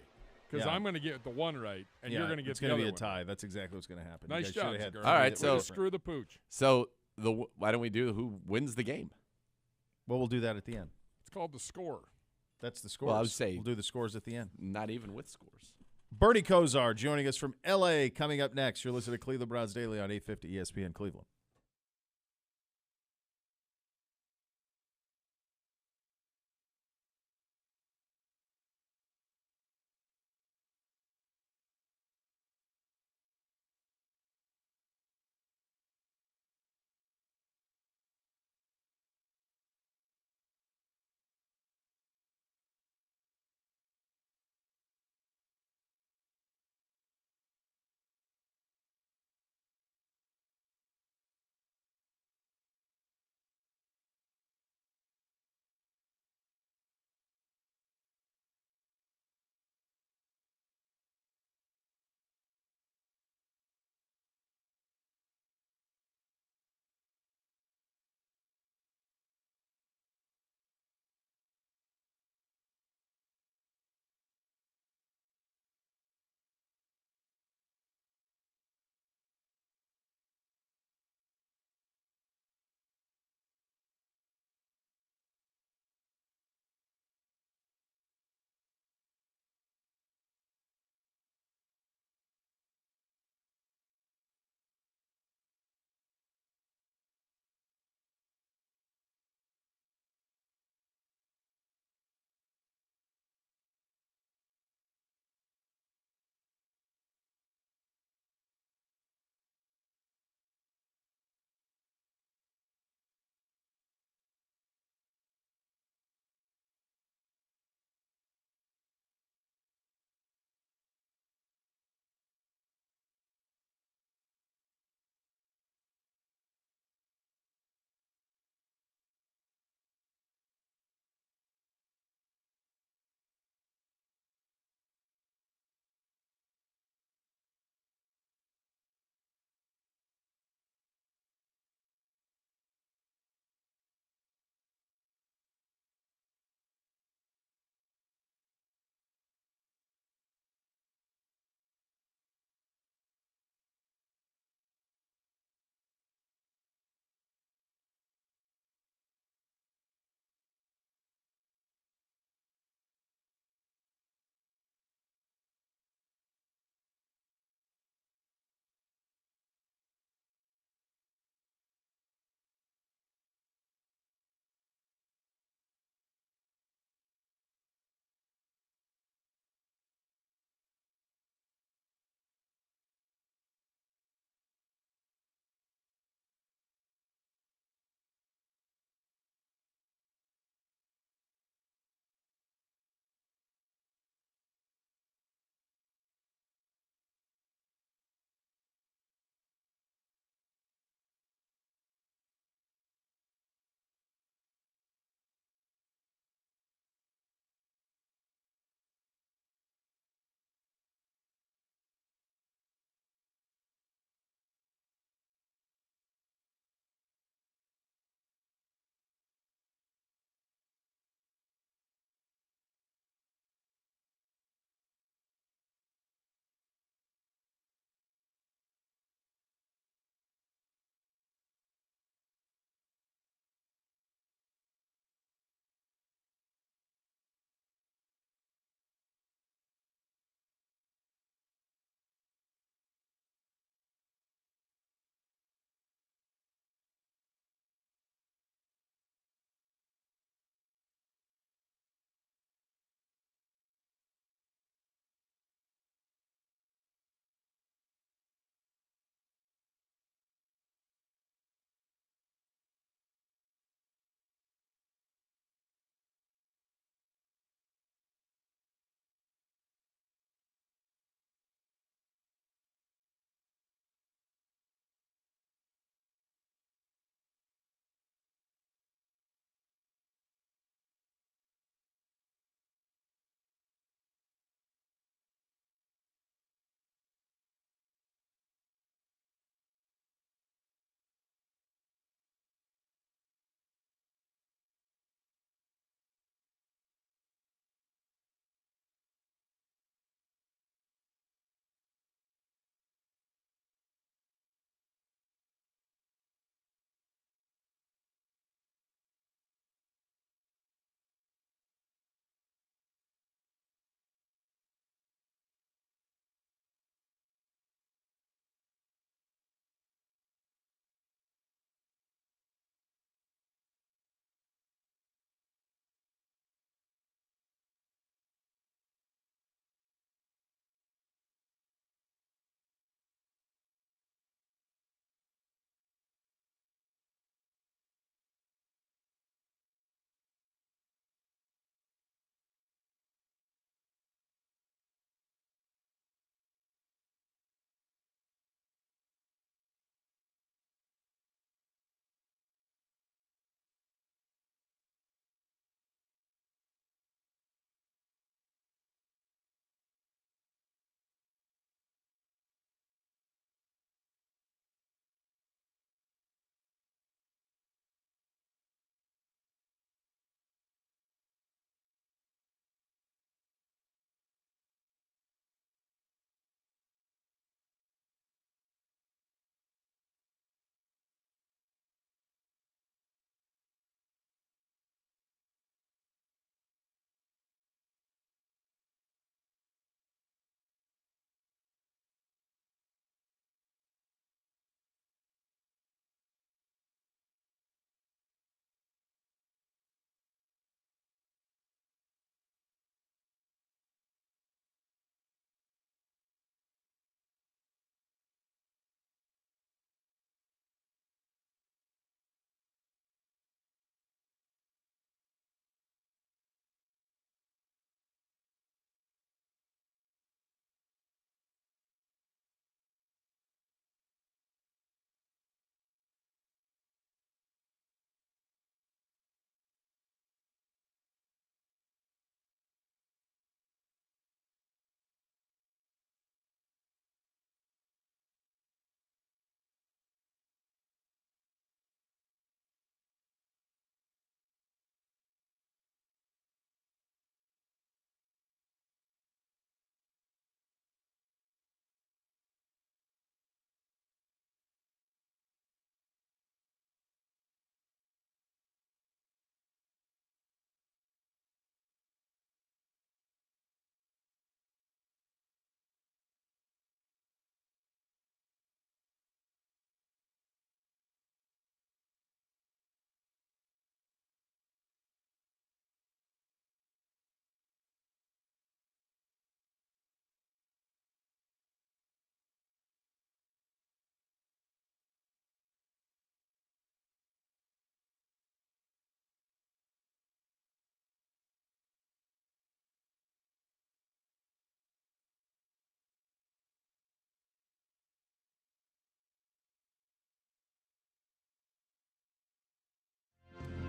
Because Yeah. I'm going to get the one right, and you're going to get it's the gonna other be a one. tie. That's exactly what's going to happen. You Nice guys job, should have had Zegura. All right, three that so- were Way to different. screw the pooch. So why don't we do who wins the game? Well, we'll do that at the end. It's called the score. That's the scores. Well, I would say- we'll do the scores at the end. Not even with scores. Bernie Kosar joining us from L.A. Coming up next. You're listening to Cleveland Browns Daily on 850 ESPN Cleveland.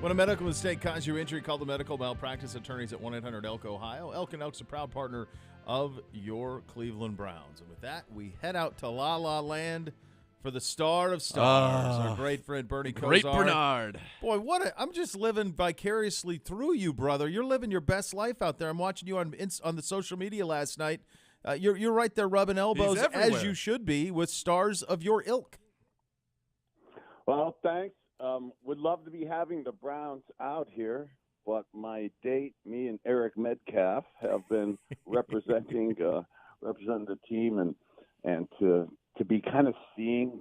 When a medical mistake causes you injury, call the medical malpractice attorneys at 1-800-ELK-OHIO. Elk & Elk's a proud partner of your Cleveland Browns. And with that, we head out to La La Land for the star of stars, our great friend Bernie Kosar. Great Bernard. Boy, I'm just living vicariously through you, brother. You're living your best life out there. I'm watching you on the social media last night. You're right there rubbing elbows, as you should be, with stars of your ilk. Well, thanks. Would love to be having the Browns out here, but my date, me and Eric Metcalf, have been representing the team and to be kind of seeing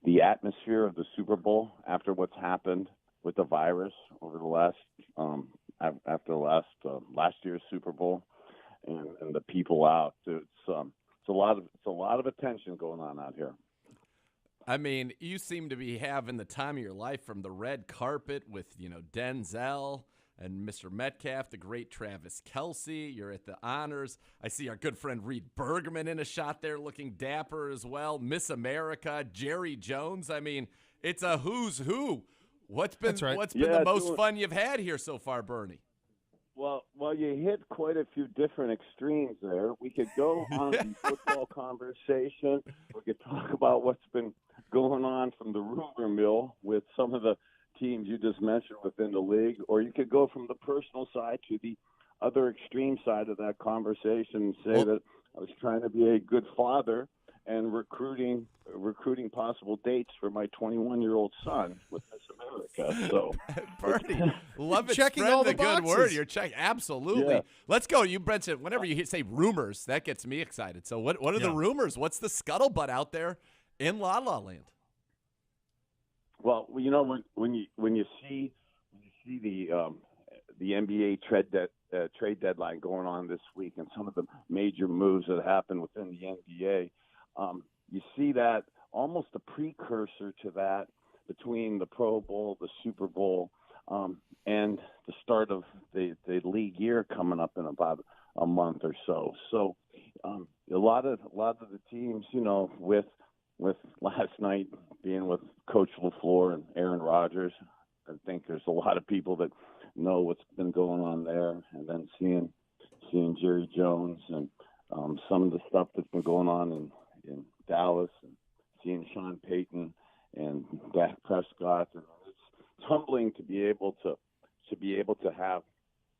the atmosphere of the Super Bowl after what's happened with the virus over the last last year's Super Bowl and the people out. It's a lot of attention going on out here. I mean, you seem to be having the time of your life from the red carpet with, Denzel and Mr. Metcalf, the great Travis Kelce. You're at the honors. I see our good friend Reed Bergman in a shot there looking dapper as well. Miss America, Jerry Jones. I mean, it's a who's who. What's been the most fun you've had here so far, Bernie? Well, you hit quite a few different extremes there. We could go on the football conversation. We could talk about what's been going on from the rumor mill with some of the teams you just mentioned within the league, or you could go from the personal side to the other extreme side of that conversation and say that I was trying to be a good father and recruiting possible dates for my 21-year-old son with Miss America. So, Bernie, love it. Checking Spread all the the good boxes. word. You're checking. Absolutely. Yeah. Let's go. You mentioned whenever you say rumors, that gets me excited. So what are the rumors? What's the scuttlebutt out there in La La Land? Well, when you see the NBA trade deadline going on this week and some of the major moves that happen within the NBA, you see that almost a precursor to that between the Pro Bowl, the Super Bowl, and the start of the league year coming up in about a month or so. So a lot of the teams, with last night being with Coach LaFleur and Aaron Rodgers, I think there's a lot of people that know what's been going on there, and then seeing Jerry Jones and some of the stuff that's been going on in Dallas, and seeing Sean Payton and Dak Prescott. And it's humbling to be able to have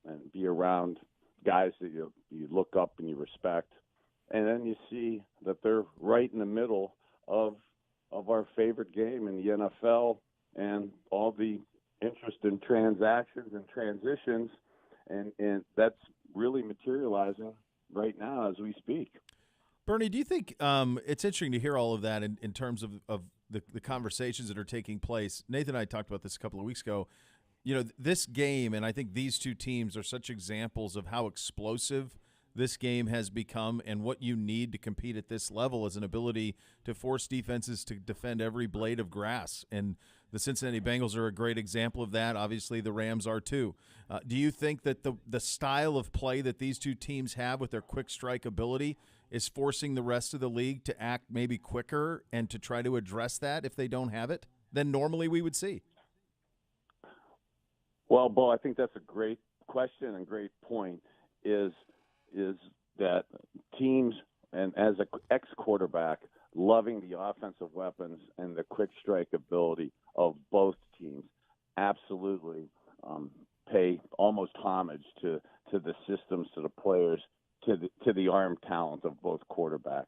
and be around guys that you look up and you respect, and then you see that they're right in the middle of our favorite game in the NFL and all the interest in transactions and transitions, and that's really materializing right now as we speak. Bernie, do you think it's interesting to hear all of that in terms of the conversations that are taking place? Nathan and I talked about this a couple of weeks ago. This game, and I think these two teams are such examples of how explosive this game has become, and what you need to compete at this level is an ability to force defenses to defend every blade of grass. And the Cincinnati Bengals are a great example of that. Obviously, the Rams are too. Do you think that the style of play that these two teams have with their quick strike ability is forcing the rest of the league to act maybe quicker and to try to address that if they don't have it than normally we would see? Well, Bo, I think that's a great question and great point. Is that teams, and as an ex-quarterback, loving the offensive weapons and the quick strike ability of both teams, absolutely pay almost homage to the systems, to the players, to the arm talent of both quarterbacks.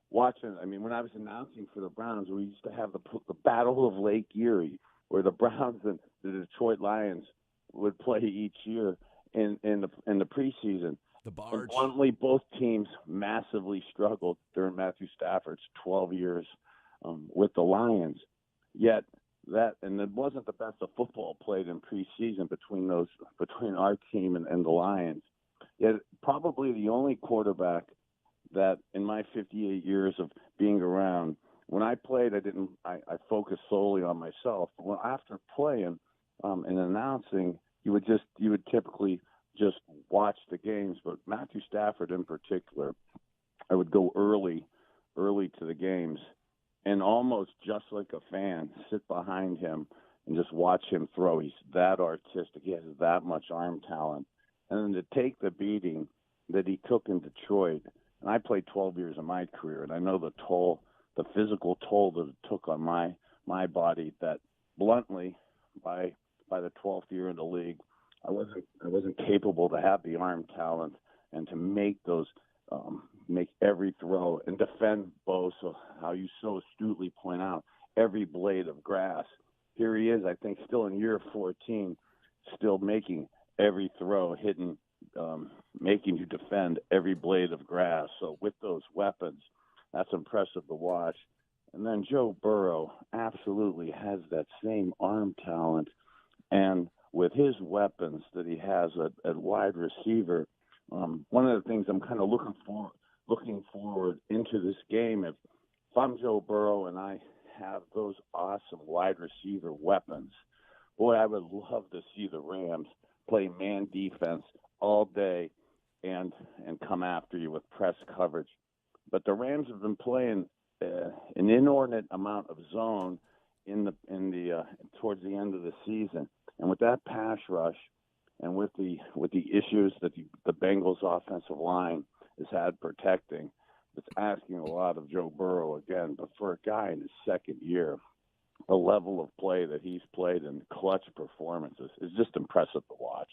Watching, when I was announcing for the Browns, we used to have the Battle of Lake Erie, where the Browns and the Detroit Lions would play each year in the preseason. The barge. And bluntly, both teams massively struggled during Matthew Stafford's 12 years with the Lions. Yet and it wasn't the best of football played in preseason between our team and the Lions. Yet probably the only quarterback that in my 58 years of being around, when I played, I focused solely on myself. Well, after playing and announcing, you would typically just watch the games, but Matthew Stafford in particular, I would go early to the games and almost just like a fan sit behind him and just watch him throw. He's that artistic. He has that much arm talent. And then to take the beating that he took in Detroit, and I played 12 years of my career, and I know the physical toll that it took on my body, that bluntly, by the 12th year in the league, I wasn't capable to have the arm talent and to make those make every throw and defend Beau. So how you so astutely point out every blade of grass. Here he is, I think, still in year 14, still making every throw, hitting, making you defend every blade of grass. So with those weapons, that's impressive to watch. And then Joe Burrow absolutely has that same arm talent. And with his weapons that he has at wide receiver, one of the things I'm kind of looking forward into this game, if I'm Joe Burrow and I have those awesome wide receiver weapons, boy, I would love to see the Rams play man defense all day and come after you with press coverage. But the Rams have been playing an inordinate amount of zone in the towards the end of the season, and with that pass rush and with the issues that the Bengals offensive line has had protecting, it's asking a lot of Joe Burrow again. But for a guy in his second year, the level of play that he's played and clutch performances is just impressive to watch.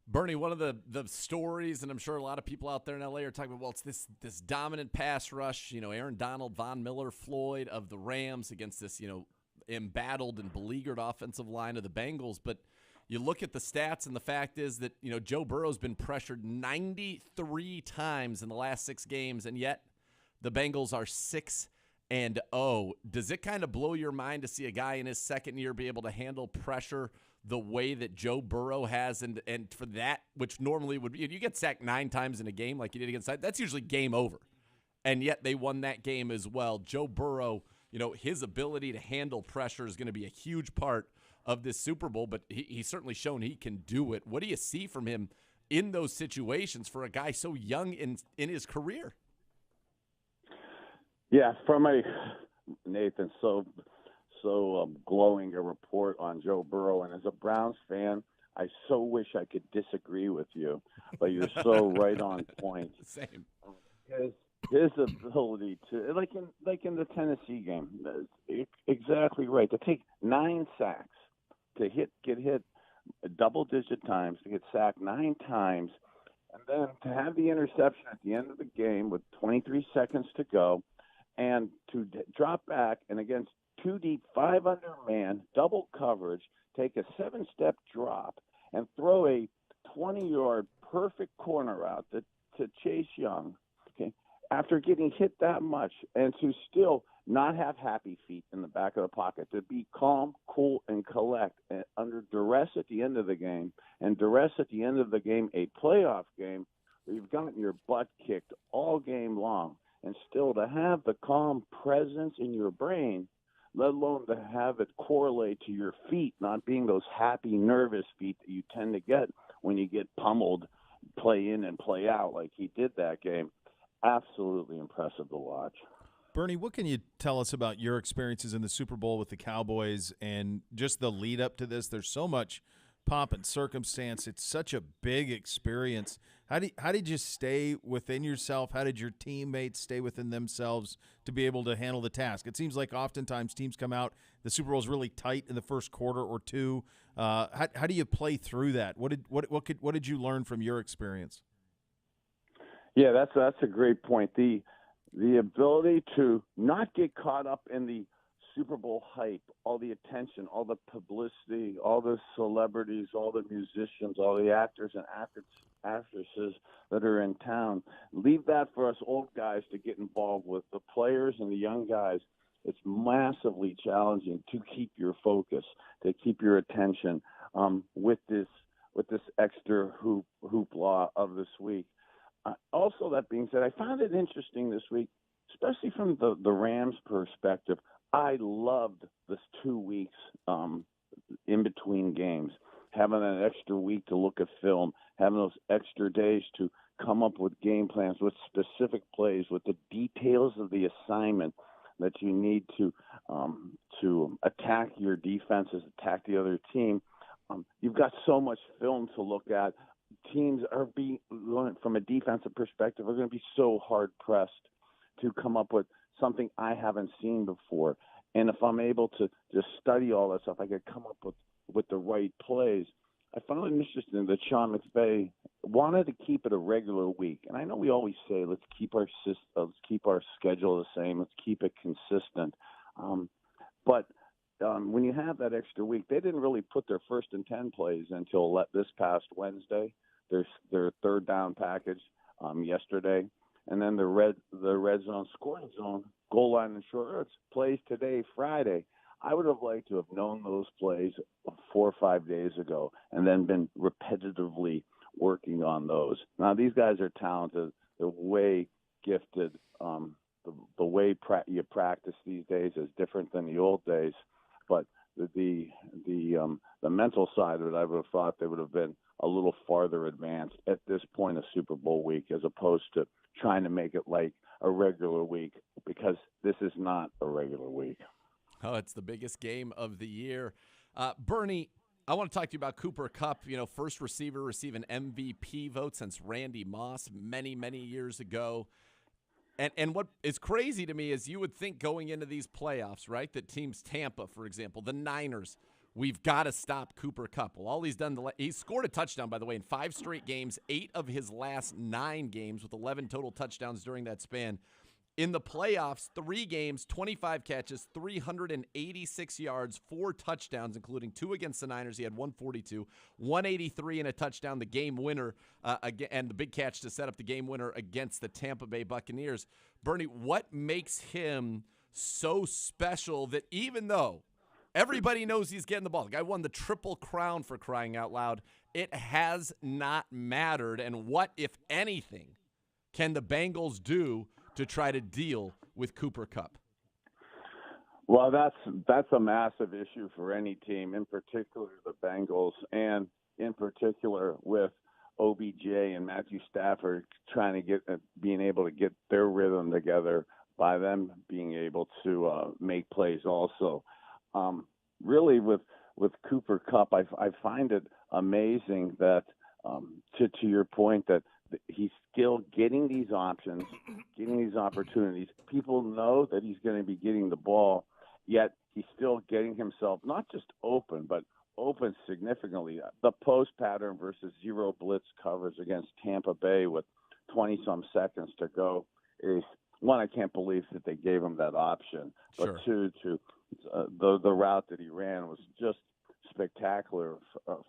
Bernie, one of the stories, and I'm sure a lot of people out there in LA are talking about, well, it's this dominant pass rush, Aaron Donald, Von Miller, Floyd of the Rams against this, embattled and beleaguered offensive line of the Bengals. But you look at the stats, and the fact is that, Joe Burrow's been pressured 93 times in the last 6 games, and yet the Bengals are 6-0. Does it kind of blow your mind to see a guy in his second year be able to handle pressure the way that Joe Burrow has, and for that, which normally would be, you get sacked 9 times in a game like you did against, that's usually game over, and yet they won that game as well. Joe Burrow, his ability to handle pressure is going to be a huge part of this Super Bowl, but he's certainly shown he can do it. What do you see from him in those situations for a guy so young in his career? Yeah, from Nathan, so glowing a report on Joe Burrow. And as a Browns fan, I so wish I could disagree with you, but you're so right on point. Same. His ability to, like in the Tennessee game, exactly right, to take 9 sacks, to get hit double-digit times, to get sacked 9 times, and then to have the interception at the end of the game with 23 seconds to go, and to drop back and against 2 deep, 5 under man, double coverage, take a 7-step drop, and throw a 20-yard perfect corner route to Chase Young, okay, after getting hit that much, and to still not have happy feet in the back of the pocket, to be calm, cool, and collect under duress at the end of the game, and duress at the end of the game, a playoff game where you've gotten your butt kicked all game long, and still to have the calm presence in your brain, let alone to have it correlate to your feet not being those happy, nervous feet that you tend to get when you get pummeled play in and play out like he did that game. Absolutely impressive to watch. Bernie, what can you tell us about your experiences in the Super Bowl with the Cowboys and just the lead up to this? There's so much pomp and circumstance. It's such a big experience. How did you stay within yourself? How did your teammates stay within themselves to be able to handle the task? It seems like oftentimes teams come out, the Super Bowl is really tight in the first quarter or two. How do you play through that? What did you learn from your experience? Yeah, that's a great point. The ability to not get caught up in the Super Bowl hype, all the attention, all the publicity, all the celebrities, all the musicians, all the actors and actresses that are in town. Leave that for us old guys to get involved with. The players and the young guys, it's massively challenging to keep your focus, to keep your attention with this extra hoopla of this week. Also, that being said, I found it interesting this week, especially from the Rams' perspective. I loved this 2 weeks in between games, having an extra week to look at film, having those extra days to come up with game plans, with specific plays, with the details of the assignment that you need to to attack your defenses, attack the other team. You've got so much film to look at. Teams are from a defensive perspective, are going to be so hard pressed to come up with something I haven't seen before. And if I'm able to just study all that stuff, I could come up with the right plays. I found it interesting that Sean McVay wanted to keep it a regular week. And I know we always say, let's keep our schedule the same. Let's keep it consistent. But when you have that extra week, they didn't really put their 1st and 10 plays until this past Wednesday. Their third down package yesterday, and then the red zone, scoring zone, goal line and short routes plays today, Friday. I would have liked to have known those plays 4 or 5 days ago, and then been repetitively working on those. Now these guys are talented; they're way gifted. The way you practice these days is different than the old days, but the mental side of it, I would have thought they would have been a little farther advanced at this point of Super Bowl week, as opposed to trying to make it like a regular week, because this is not a regular week. Oh, it's the biggest game of the year. Bernie, I want to talk to you about Cooper Kupp, first receiver receive an MVP vote since Randy Moss many, many years ago. And what is crazy to me is you would think going into these playoffs, right, that teams, Tampa, for example, the Niners, we've got to stop Cooper Kupp. Well, all he's done, he's scored a touchdown, by the way, in 5 straight games, 8 of his last 9 games with 11 total touchdowns during that span. In the playoffs, 3 games, 25 catches, 386 yards, 4 touchdowns, including 2 against the Niners. He had 142, 183 and a touchdown, the game winner, and the big catch to set up the game winner against the Tampa Bay Buccaneers. Bernie, what makes him so special that even though everybody knows he's getting the ball, the guy won the Triple Crown, for crying out loud, it has not mattered? And what, if anything, can the Bengals do to try to deal with Cooper Kupp? Well, that's a massive issue for any team, in particular the Bengals, and in particular with OBJ and Matthew Stafford being able to get their rhythm together by them being able to make plays also. Really, with Cooper Kupp, I find it amazing that, to your point, that he's still getting these options, getting these opportunities. People know that he's going to be getting the ball, yet he's still getting himself not just open, but open significantly. The post pattern versus zero blitz coverage against Tampa Bay with 20-some seconds to go is, one, I can't believe that they gave him that option. But Sure. Two, the route that he ran was just spectacular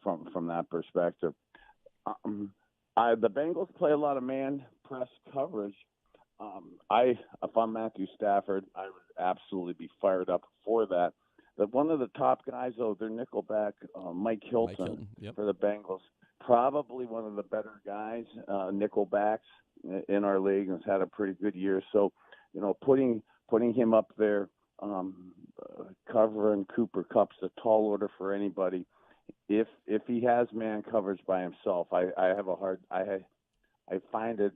from that perspective. The Bengals play a lot of man press coverage. If I'm Matthew Stafford, I would absolutely be fired up for that. But one of the top guys, though, their nickelback, Mike Hilton, yep, for the Bengals, probably one of the better guys, nickelbacks in our league, and has had a pretty good year. So, putting him up there, covering Cooper Kupp's a tall order for anybody. If he has man coverage by himself, I find it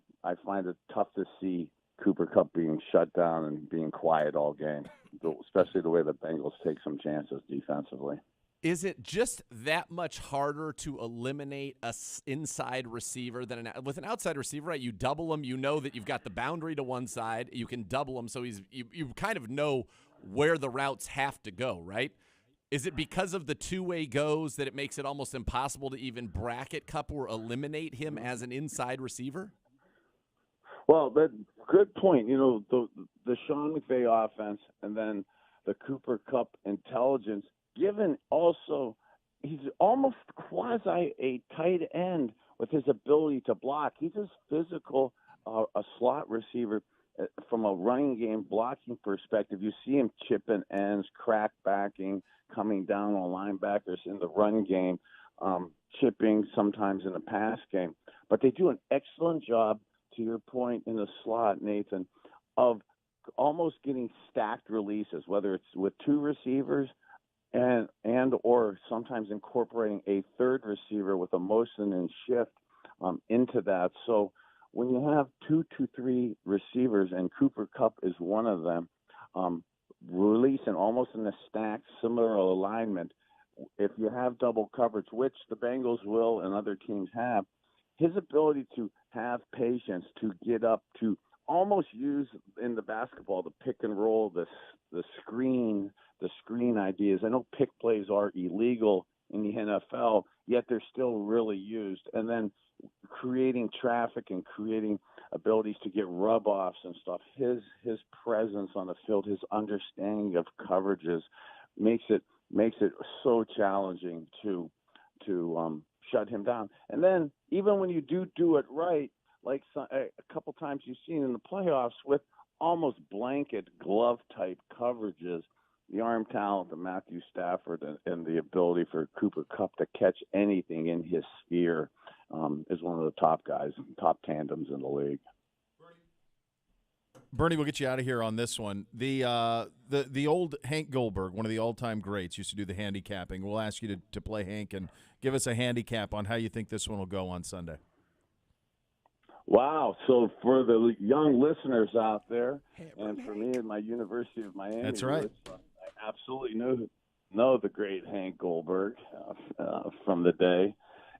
tough to see Cooper Kupp being shut down and being quiet all game, especially the way the Bengals take some chances defensively. Is it just that much harder to eliminate a inside receiver than with an outside receiver? Right, you double him, you know that you've got the boundary to one side, you can double him, so you kind of know where the routes have to go, right? Is it because of the two-way goes that it makes it almost impossible to even bracket Kupp or eliminate him as an inside receiver? Well, good point. The Sean McVay offense and then the Cooper Kupp intelligence, given also he's almost quasi a tight end with his ability to block. He's as physical a slot receiver from a running game blocking perspective. You see him chipping ends, crack backing, coming down on linebackers in the run game, chipping sometimes in the pass game. But they do an excellent job, to your point in the slot, Nathan, of almost getting stacked releases, whether it's with 2 receivers and or sometimes incorporating a third receiver with a motion and shift into that. So when you have 2 to 3 receivers, and Cooper Kupp is one of them, releasing almost in a stack, similar alignment. If you have double coverage, which the Bengals will and other teams have, his ability to have patience, to get up, to almost use in the basketball the pick and roll, the screen ideas. I know pick plays are illegal in the NFL, yet they're still really used. And then creating traffic and creating abilities to get rub-offs and stuff. His presence on the field, his understanding of coverages makes it so challenging to shut him down. And then even when you do it right, like a couple times you've seen in the playoffs with almost blanket glove type coverages, the arm talent of Matthew Stafford and the ability for Cooper Kupp to catch anything in his sphere is one of the top guys, top tandems in the league. Bernie, we'll get you out of here on this one. The old Hank Goldberg, one of the all-time greats, used to do the handicapping. We'll ask you to play Hank and give us a handicap on how you think this one will go on Sunday. Wow. So for the young listeners out there, and for me and my University of Miami, that's right. I absolutely know the great Hank Goldberg from the day.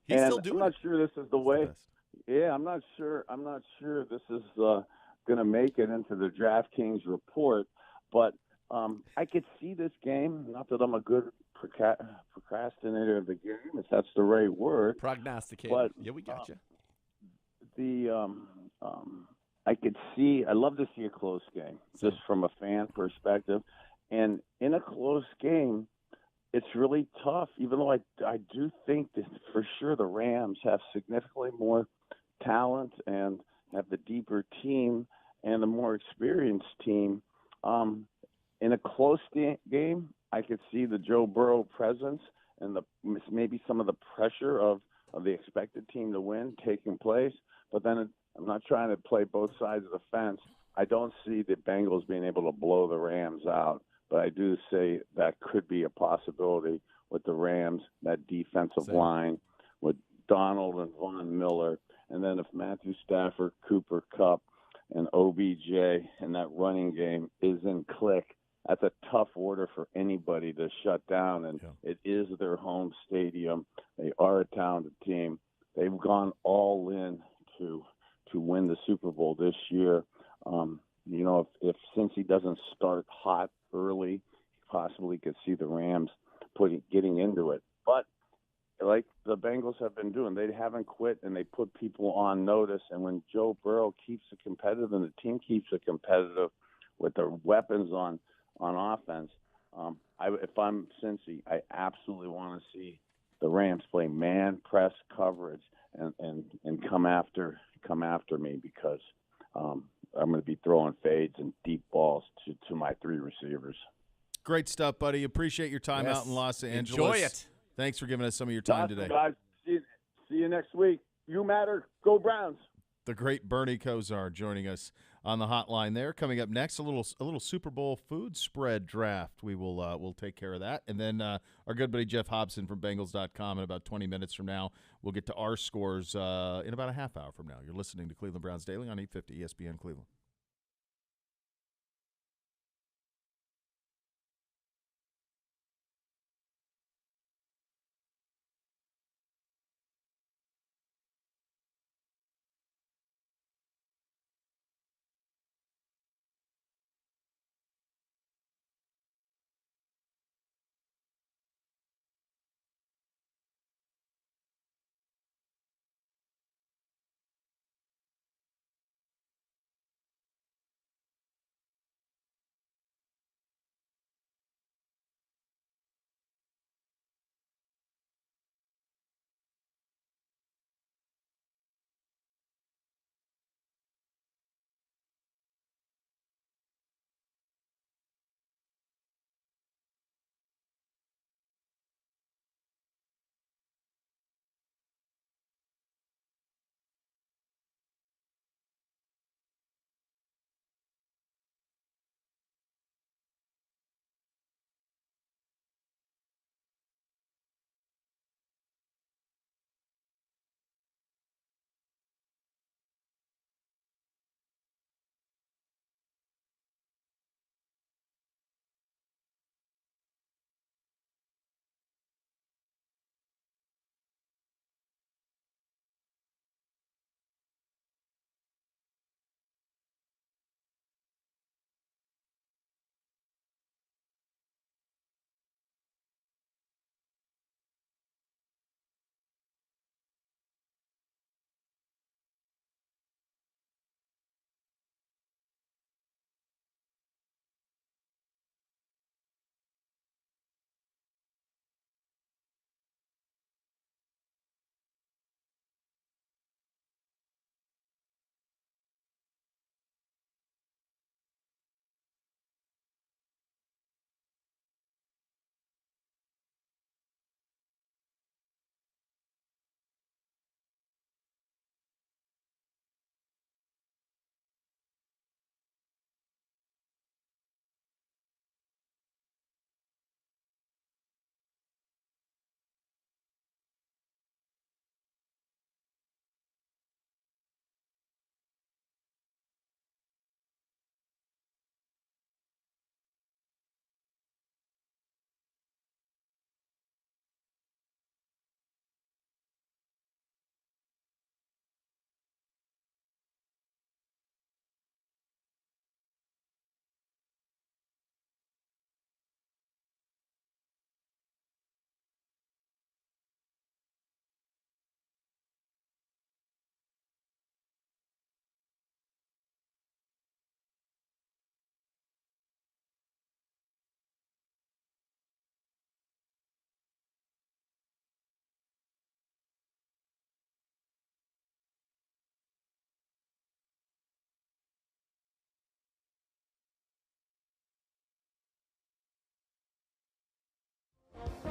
He's and still doing I'm not sure this is the way. Yeah, I'm not sure this is going to make it into the DraftKings report, but I could see this game. Not that I'm a good procrastinator of the game, if that's the right word. Prognosticator. But, yeah, we got you. I could see. I love to see a close game, just from a fan perspective. And in a close game, it's really tough. Even though I do think that for sure the Rams have significantly more talent and have the deeper team and the more experienced team. In a close game, I could see the Joe Burrow presence and maybe some of the pressure of the expected team to win taking place. But then I'm not trying to play both sides of the fence. I don't see the Bengals being able to blow the Rams out, but I do say that could be a possibility with the Rams, that defensive line, with Donald and Von Miller. And then if Matthew Stafford, Cooper Kupp, and OBJ and that running game is in click, that's a tough order for anybody to shut down. And It is their home stadium. They are a talented team. They've gone all in to win the Super Bowl this year. If Cincy doesn't start hot early, possibly could see the Rams getting into it. But like the Bengals have been doing, they haven't quit and they put people on notice. And when Joe Burrow keeps it competitive and the team keeps it competitive with their weapons on offense, if I'm Cincy, I absolutely want to see the Rams play man press coverage and come after me, because I'm going to be throwing fades and deep balls to my three receivers. Great stuff, buddy. Appreciate your time out in Los Angeles. Enjoy it. Thanks for giving us some of your time today. Guys. See you next week. You matter. Go Browns. The great Bernie Kosar joining us on the hotline there. Coming up next, a little Super Bowl food spread draft. We'll take care of that. And then our good buddy Jeff Hobson from Bengals.com in about 20 minutes from now. We'll get to our scores in about a half hour from now. You're listening to Cleveland Browns Daily on 850 ESPN Cleveland.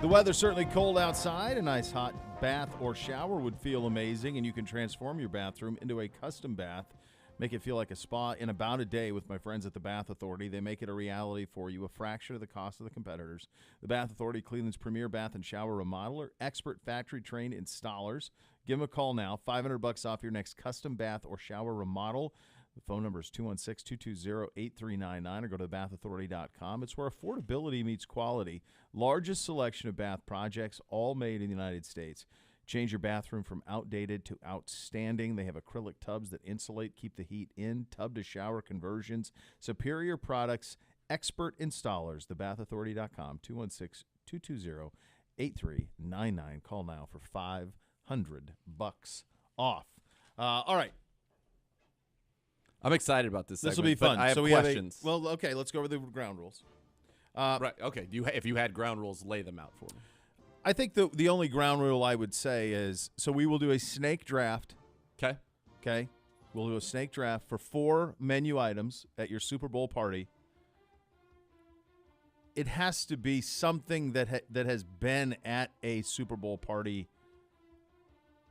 The weather's certainly cold outside. A nice hot bath or shower would feel amazing, and you can transform your bathroom into a custom bath. Make it feel like a spa in about a day with my friends at the Bath Authority. They make it a reality for you, a fraction of the cost of the competitors. The Bath Authority, Cleveland's premier bath and shower remodeler, expert factory-trained installers. Give them a call now. $500 off your next custom bath or shower remodel. The phone number is 216-220-8399 or go to thebathauthority.com. It's where affordability meets quality. Largest selection of bath projects, all made in the United States. Change your bathroom from outdated to outstanding. They have acrylic tubs that insulate, keep the heat in, tub-to-shower conversions, superior products, expert installers. Thebathauthority.com, 216-220-8399. Call now for $500 off. All right. I'm excited about this. This will be fun. I have questions. Okay, let's go over the ground rules. Right. Okay. If you had ground rules, lay them out for me. I think the only ground rule I would say is, so we will do a snake draft. Okay. Okay? We'll do a snake draft for 4 menu items at your Super Bowl party. It has to be something that has been at a Super Bowl party.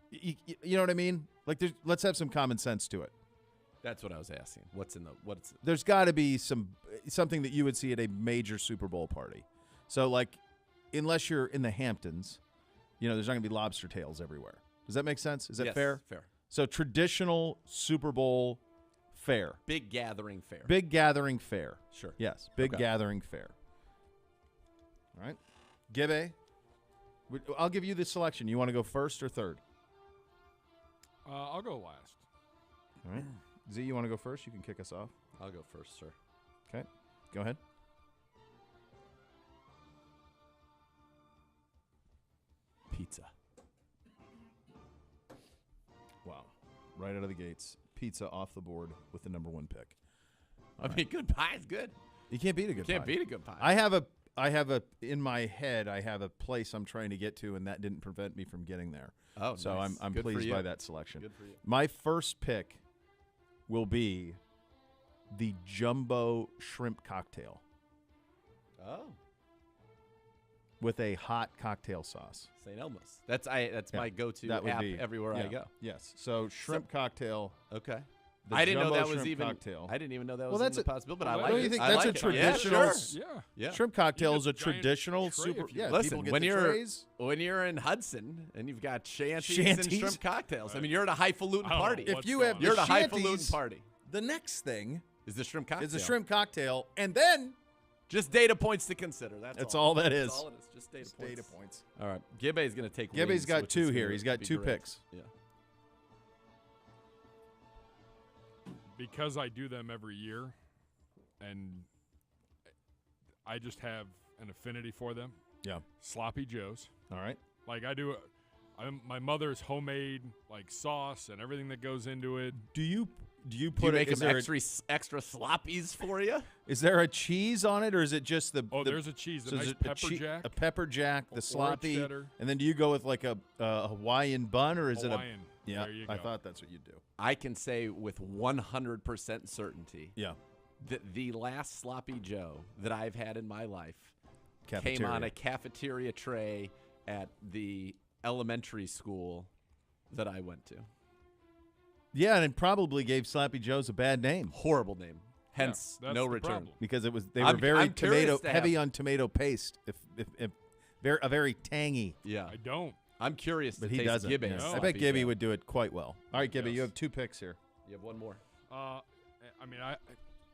You know what I mean? Like, let's have some common sense to it. That's what I was asking. What's There's got to be something that you would see at a major Super Bowl party. So, like, unless you're in the Hamptons, there's not going to be lobster tails everywhere. Does that make sense? Is that fair? Fair. So, traditional Super Bowl fare. Big gathering fare. Big gathering fare. Sure. Yes, big gathering fare. All right. Gibbe, I'll give you the selection. You want to go first or third? I'll go last. All right. Z, you want to go first? You can kick us off. I'll go first, sir. Okay. Go ahead. Pizza. Wow. Right out of the gates. Pizza off the board with the number 1 pick. I mean, good pie is good. You can't beat a good pie. Can't beat a good pie. I have a in my head, I have a place I'm trying to get to, and that didn't prevent me from getting there. Oh, so nice. I'm Good for pleased you. by that selection. Good for you. My first pick will be the jumbo shrimp cocktail Oh, with a hot cocktail sauce. St. Elmo's. That's my go-to That would app be everywhere I go. Yes. So shrimp cocktail. Okay. The I didn't know jumbo that was shrimp even. cocktail. I didn't even know that Well, was that's a possibility. But I Well, like don't it. you think I that's like a it. traditional Yeah, sure. Yeah. Yeah. Shrimp cocktail You is get a a giant traditional tray super. if you Yeah, want. people Listen, get when the you're trays. in Hudson and you've got shanties Shanties? and shrimp cocktails, I mean, you're at a highfalutin I don't know party. what's If you going have on. the You're at a shanties, highfalutin party. The next thing Is the shrimp cocktail? is a shrimp cocktail, and then Just data points to consider. That's all that is. That's all it is. Just data points. data points. All right. Gibbe's going to take Gibbe's wings, got which 2 is here. gonna He's got be 2 great. picks. Yeah. Because I do them every year, and I just have an affinity for them. Yeah. Sloppy Joes. All right. Like I do, my mother's homemade like sauce and everything that goes into it. Do you Do you put make is them there extra sloppies for you? is there a cheese on it, or is it just the? Oh, the, there's a cheese, so a is nice it pepper jack. a pepper jack, or the a sloppy, cheddar. and then do you go with like a Hawaiian bun, or is Hawaiian. it a? Yeah, There you I go. thought that's what you do. I can say with 100% certainty Yeah. that the last sloppy Joe that I've had in my life Cafeteria. came on a cafeteria tray at the elementary school that I went to. Yeah, and it probably gave Sloppy Joe's a bad name Horrible name. Hence, that's no the return. problem. because they I'm- were very I'm curious tomato to heavy have- on tomato paste. If very tangy. Yeah. I don't. I'm curious But to he taste doesn't. Gibbe's Yeah. I No. bet sloppy Gibby Joe. would do it quite well. All right, Gibby, you Yes. have 2 picks here. You have one more. I mean,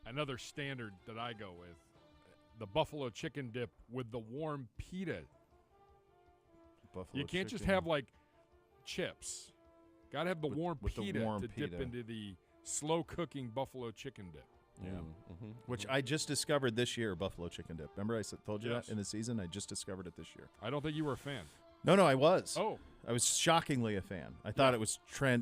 another standard that I go with, the buffalo chicken dip with the warm pita. Buffalo You can't just chicken. have like chips. Got to have the warm with the pita warm to dip pita. into the slow cooking buffalo chicken dip. Yeah. Mm-hmm. Which I just discovered this year, buffalo chicken dip. Remember I told you Yes. that in the season? I just discovered it this year. I don't think you were a fan. No, I was. Oh, I was shockingly a fan. I thought it was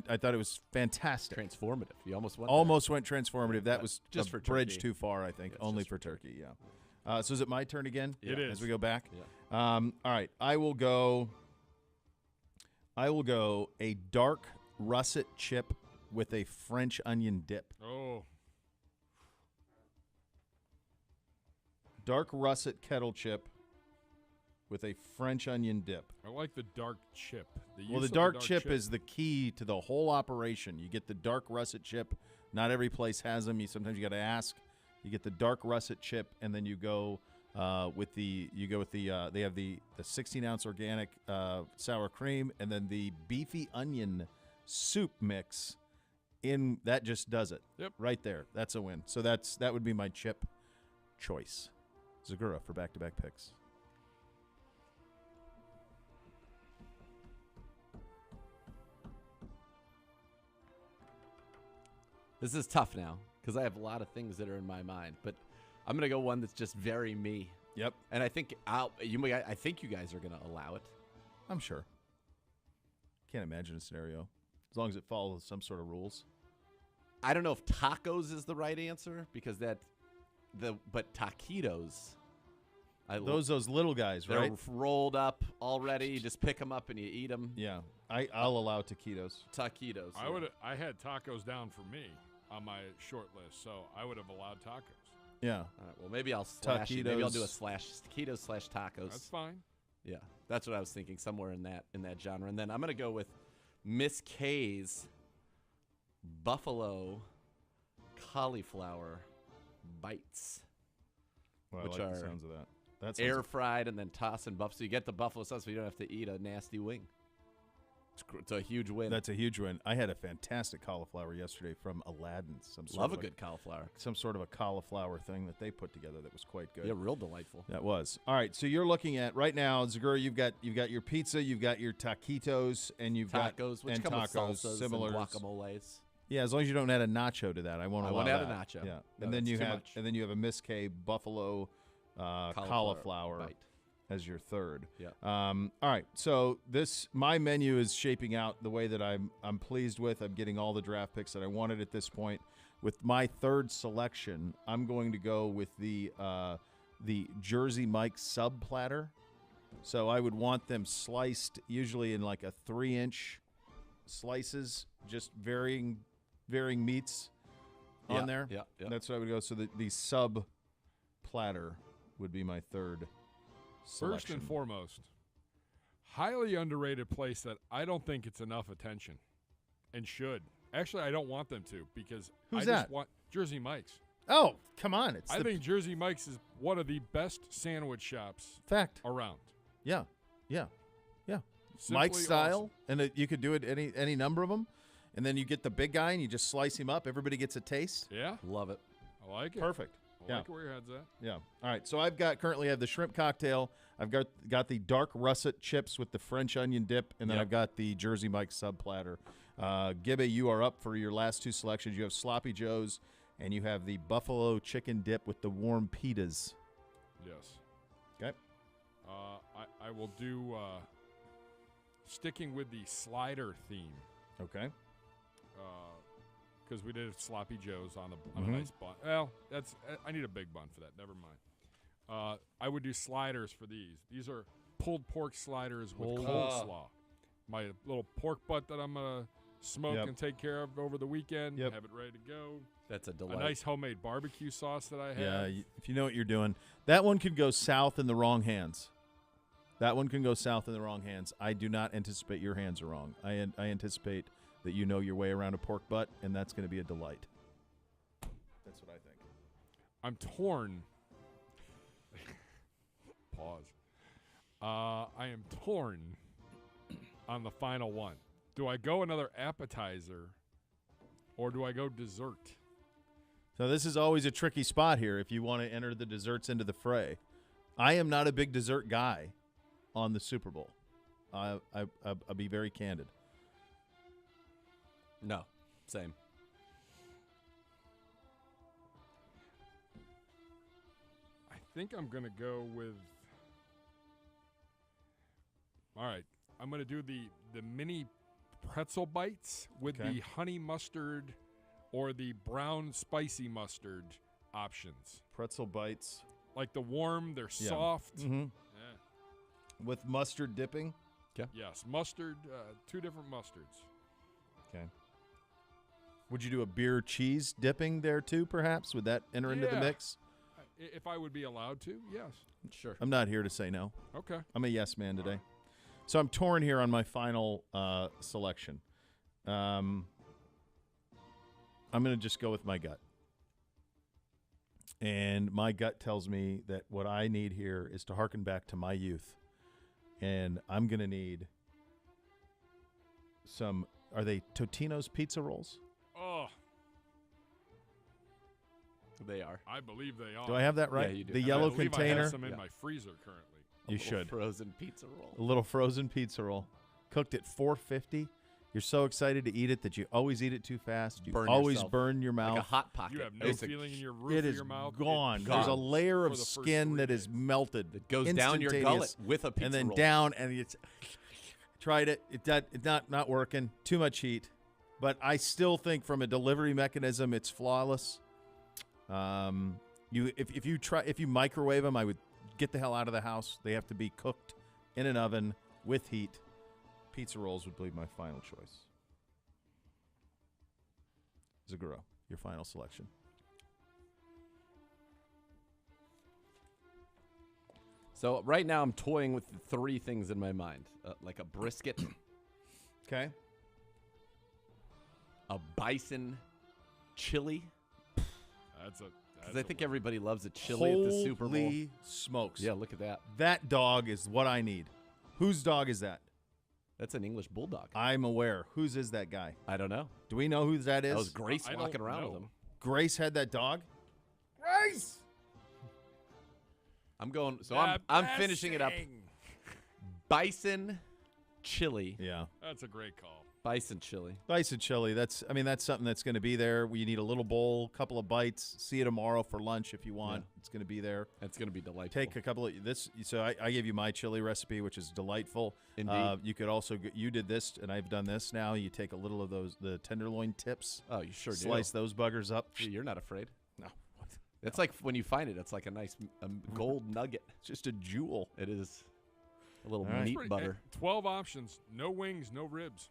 I thought it was fantastic. Transformative. You almost went Almost went transformative. That was just a for bridge turkey. too far, I think. Yes, Only just for for turkey, yeah. So is it my turn again? It As is. we go back? Yeah. All right. I will go a dark russet chip with a French onion dip. oh, Dark russet kettle chip with a French onion dip. I like the dark chip. Well, the dark chip is the key to the whole operation. You get the dark russet chip. Not every place has them. Sometimes you got to ask. You get the dark russet chip, and then you go with the they have the 16-ounce organic sour cream, and then the beefy onion soup mix. That just does it. Yep. Right there. That's a win. So that would be my chip choice. Zegura for back-to-back picks. This is tough now because I have a lot of things that are in my mind, but I'm gonna go one that's just very me. Yep. And I think I think you guys are gonna allow it. I'm sure. Can't imagine a scenario as long as it follows some sort of rules. I don't know if tacos is the right answer because but taquitos. Those little guys, they're right? rolled up already. You just pick them up and you eat them. Yeah, I'll allow taquitos. Taquitos. I had tacos down for me on my short list, so I would have allowed tacos. Yeah. All right, well, maybe I'll slash it. Maybe I'll do a taquitos/tacos. That's fine. Yeah, that's what I was thinking, somewhere in that genre. And then I'm gonna go with Miss K's buffalo cauliflower bites, Well, which I like are the sounds of that. That sounds air fried and then toss in buff. So you get the buffalo sauce, so you don't have to eat a nasty wing. It's a huge win. That's a huge win. I had a fantastic cauliflower yesterday from Aladdin. Love a good cauliflower. Some sort of a cauliflower thing that they put together that was quite good. Yeah, real delightful. That was. All right, so you're looking at right now, Zegura, you've got your pizza, you've got your taquitos, and you've tacos, got which come with salsas similar and guacamoles. Yeah, as long as you don't add a nacho to that, I won't allow that. I won't add a nacho. Yeah, No, and then that's too much. you have a Miss K buffalo cauliflower bite as your third. Yeah. All right. So my menu is shaping out the way that I'm pleased with. I'm getting all the draft picks that I wanted at this point. With my third selection, I'm going to go with the Jersey Mike sub platter. So I would want them sliced usually in like a 3-inch slices, just varying meats on there. Yeah. That's what I would go. So the sub platter would be my third selection. First and foremost, highly underrated place that I don't think it's enough attention and should. Actually, I don't want them to because Who's I that? just want Jersey Mike's. Oh, come on. I think Jersey Mike's is one of the best sandwich shops fact around. Yeah. Simply Mike style, awesome. and you could do it any number of them, and then you get the big guy and you just slice him up. Everybody gets a taste. Yeah. Love it. I like it. Perfect. I like where your head's at. Yeah. All right. So currently have the shrimp cocktail. I've got the dark russet chips with the French onion dip, and then I've got the Jersey Mike sub platter. Gibby, you are up for your last two selections. You have Sloppy Joe's, and you have the buffalo chicken dip with the warm pitas. Yes. Okay. I will do sticking with the slider theme. Okay. Because we did Sloppy Joe's on a nice bun. Well, I need a big bun for that. Never mind. I would do sliders for these. These are pulled pork sliders with coleslaw. My little pork butt that I'm going to smoke and take care of over the weekend. Have it ready to go. That's a delight. A nice homemade barbecue sauce that I have. Yeah, if you know what you're doing. That one could go south in the wrong hands. I do not anticipate your hands are wrong. I anticipate that you know your way around a pork butt, and that's going to be a delight. That's what I think. I'm torn. Pause. I am torn on the final one. Do I go another appetizer, or do I go dessert? So this is always a tricky spot here if you want to enter the desserts into the fray. I am not a big dessert guy on the Super Bowl. I'll be very candid. No, same. I think I'm going to go with... All right. I'm going to do the mini pretzel bites with the honey mustard or the brown spicy mustard options. Pretzel bites. Like the warm, they're soft. Mm-hmm. With mustard dipping? Yes, mustard, 2 different mustards. Okay. Would you do a beer cheese dipping there too, perhaps? Would that enter into the mix? if I would be allowed to, yes. Sure. I'm not here to say no. Okay. I'm a yes man today. So I'm torn here on my final selection. I'm going to just go with my gut. And my gut tells me that what I need here is to harken back to my youth. And I'm going to need some, are they Totino's pizza rolls? Oh, They are. I believe they are. Do I have that right? Yeah, you do. The I yellow I believe I container. have some in Yeah. my freezer currently. You Little should. Frozen pizza roll. A little frozen pizza roll. Cooked at 450. You're so excited to eat it that you always eat it too fast. You Burn always yourself. burn your mouth. Like a hot pocket. You have no basically. feeling in your roof It of is your mouth. gone. It There's a drops layer for of the first skin 3 that is days. melted. It goes down your Instantaneous. gullet with a pizza and then roll. down, and it's tried it. It's not working. Too much heat, but I still think from a delivery mechanism, it's flawless. If you microwave them, I would get the hell out of the house. They have to be cooked in an oven with heat. Pizza rolls would be my final choice. Zegura, your final selection. So right now I'm toying with 3 things in my mind, like a brisket, Okay. a bison chili, That's a. because I think everybody loves a chili at the Super Bowl. Holy smokes. Yeah, look at that. That dog is what I need. Whose dog is that? That's an English bulldog. I'm aware. Whose is that guy? I don't know. Do we know who that is? That was Grace I walking don't around know. with him. Grace had that dog? Grace! I'm going. So I'm finishing it up. Bison chili. Yeah. That's a great call. Bison chili. Bison chili. That's something that's going to be there. You need a little bowl, couple of bites. See you tomorrow for lunch if you want. Yeah. It's going to be there. It's going to be delightful. Take a couple of this. So I gave you my chili recipe, which is delightful. Indeed. You could also you did this, and I've done this now. You take a little of the tenderloin tips. Oh, you sure Slice do. those buggers up. Gee, you're not afraid. No, It's like when you find it, it's like a nice gold nugget. it's just a jewel. It is a little All right. meat Pretty- butter. 12 options. No wings, no ribs.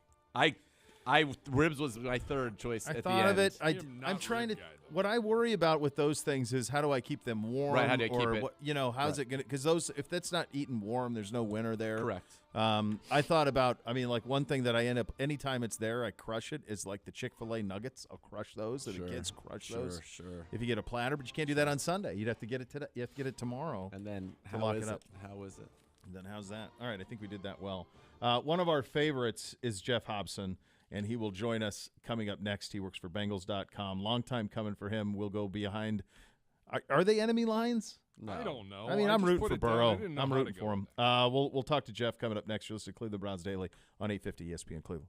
Ribs was my third choice. I at thought the of end. it. I am not I'm trying to. rib guy, though. What I worry about with those things is how do I keep them warm? Right, how do you keep or it- what, how's it gonna? Because those, if that's not eaten warm, there's no winner there. Correct. I thought about. I mean, like one thing that I end up anytime it's there, I crush it. Is like the Chick-fil-A nuggets. I'll crush those. So Sure, the kids crush those. Sure. If you get a platter, but you can't do that on Sunday. You'd have to get it today. You have to get it tomorrow. And then To how lock is it it? up. How is it? Then how's that? All right, I think we did that well. One of our favorites is Jeff Hobson, and he will join us coming up next. He works for Bengals.com. Long time coming for him. We'll go behind. Are they enemy lines? No. I don't know. I mean, I'm just rooting put for it down. I Burrow. didn't know I'm how to rooting go for with him. that. We'll talk to Jeff coming up next. You're listening to Cleveland Browns Daily on 850 ESPN Cleveland.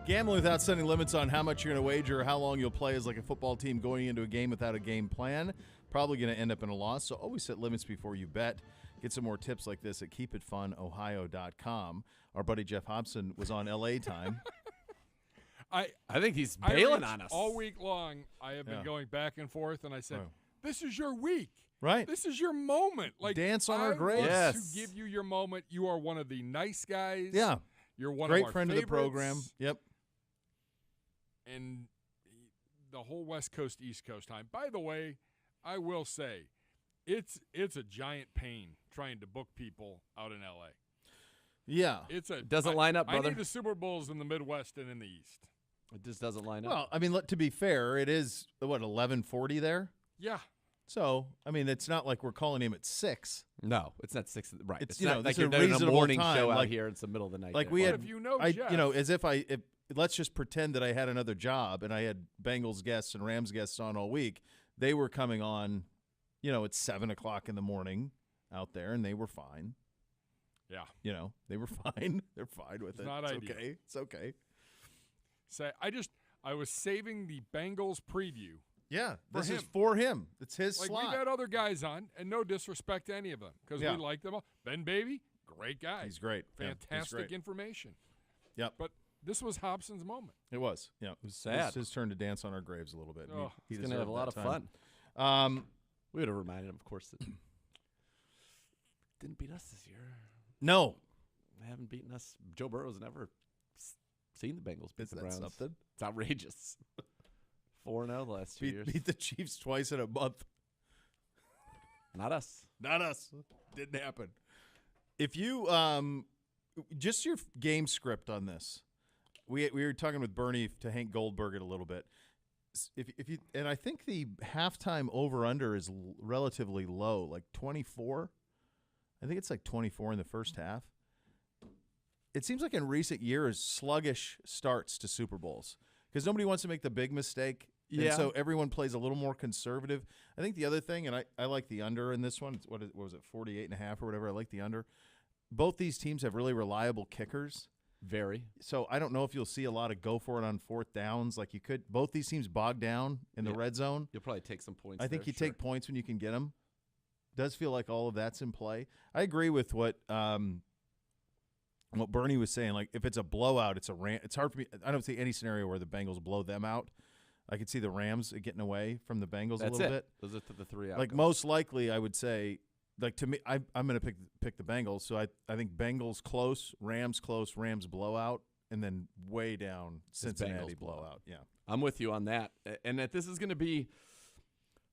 Gambling without setting limits on how much you're going to wager or how long you'll play is like a football team going into a game without a game plan. Probably going to end up in a loss, so always set limits before you bet. Get some more tips like this at keepitfunohio.com. Our buddy Jeff Hobson was on LA time. I think he's bailing on us. All week long, I have been going back and forth, and I said, this is your week. Right. This is your moment. Like, dance on our graves. I want to give you your moment. You are one of the nice guys. Yeah. You're one Great of our friend favorites. of the program. Yep. And the whole West Coast, East Coast time. By the way, I will say, it's a giant pain trying to book people out in L.A. Yeah. Doesn't line up, brother. I need the Super Bowls in the Midwest and in the East. It just doesn't line up. Well, I mean, to be fair, it is, 11:40 there? Yeah. So, I mean, it's not like we're calling him at 6. No, it's not 6. Right. It's, not like it's you're a doing a reasonable morning time. show out Like, here. It's the middle of the night. Like there. we Well, had, if you know Jeff. as if let's just pretend that I had another job and I had Bengals guests and Rams guests on all week. They were coming on, at 7 o'clock in the morning out there, and they were fine. Yeah. They were fine. They're fine with It's it. not It's ideal. okay. It's okay. Say, I was saving the Bengals preview. Yeah, this is him. for him. It's his Like, slot. we've had other guys on, and no disrespect to any of them, because we like them all. Ben Baby, great guy. He's great. Yeah, he's Fantastic great. information. Yep. But this was Hobson's moment. It was. Yeah. It was sad. It's his turn to dance on our graves a little bit. Oh, He's going to have a lot of fun. We would have reminded him, of course, that didn't beat us this year. No. They haven't beaten us. Joe Burrow's never seen the Bengals beat Is the that Browns. something? It's outrageous. 4-0 the last 2 years. Beat the Chiefs twice in a month. Not us. Not us. Didn't happen. If you just your game script on this. We were talking with Bernie to Hank Goldberg it a little bit. If you and I think the halftime over under is relatively low, like 24. I think it's like 24 in the first half. It seems like in recent years, sluggish starts to Super Bowls because nobody wants to make the big mistake. Yeah. And so everyone plays a little more conservative. I think the other thing, and I like the under in this one. What was it, 48.5 or whatever? I like the under. Both these teams have really reliable kickers. Very. So I don't know if you'll see a lot of go for it on fourth downs. Like you could. Both these teams bog down in the red zone. You'll probably take some points. I think you take points when you can get them. Does feel like all of that's in play. I agree with what Bernie was saying. Like if it's a blowout, it's hard for me. I don't see any scenario where the Bengals blow them out. I could see the Rams getting away from the Bengals a little bit. Those are the three outcomes. Like most likely, I would say. Like to me, I'm going to pick the Bengals. So I think Bengals close, Rams blowout, and then way down Cincinnati blowout. Yeah, I'm with you on that. And that this is going to be,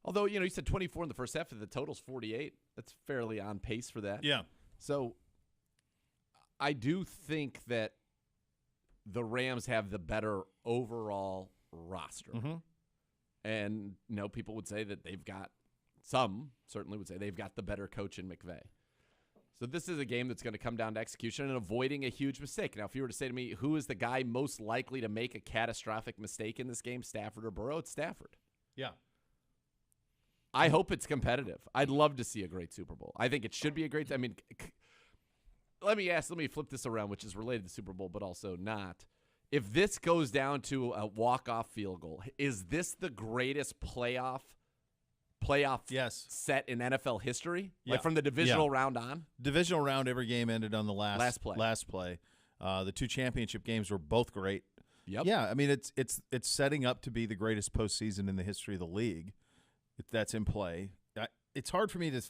although you said 24 in the first half, the total's 48. That's fairly on pace for that. Yeah. So I do think that the Rams have the better overall roster, and people would say that they've got. Some certainly would say they've got the better coach in McVay. So this is a game that's going to come down to execution and avoiding a huge mistake. Now, if you were to say to me, who is the guy most likely to make a catastrophic mistake in this game, Stafford or Burrow? It's Stafford. Yeah. I hope it's competitive. I'd love to see a great Super Bowl. I think it should be a great – I mean, let me flip this around, which is related to Super Bowl but also not. If this goes down to a walk-off field goal, is this the greatest playoff set in NFL history? Like from the divisional round on? Divisional round, every game ended on the last play. The two championship games were both great. Yep. Yeah, I mean it's setting up to be the greatest postseason in the history of the league. That's in play. It's hard for me to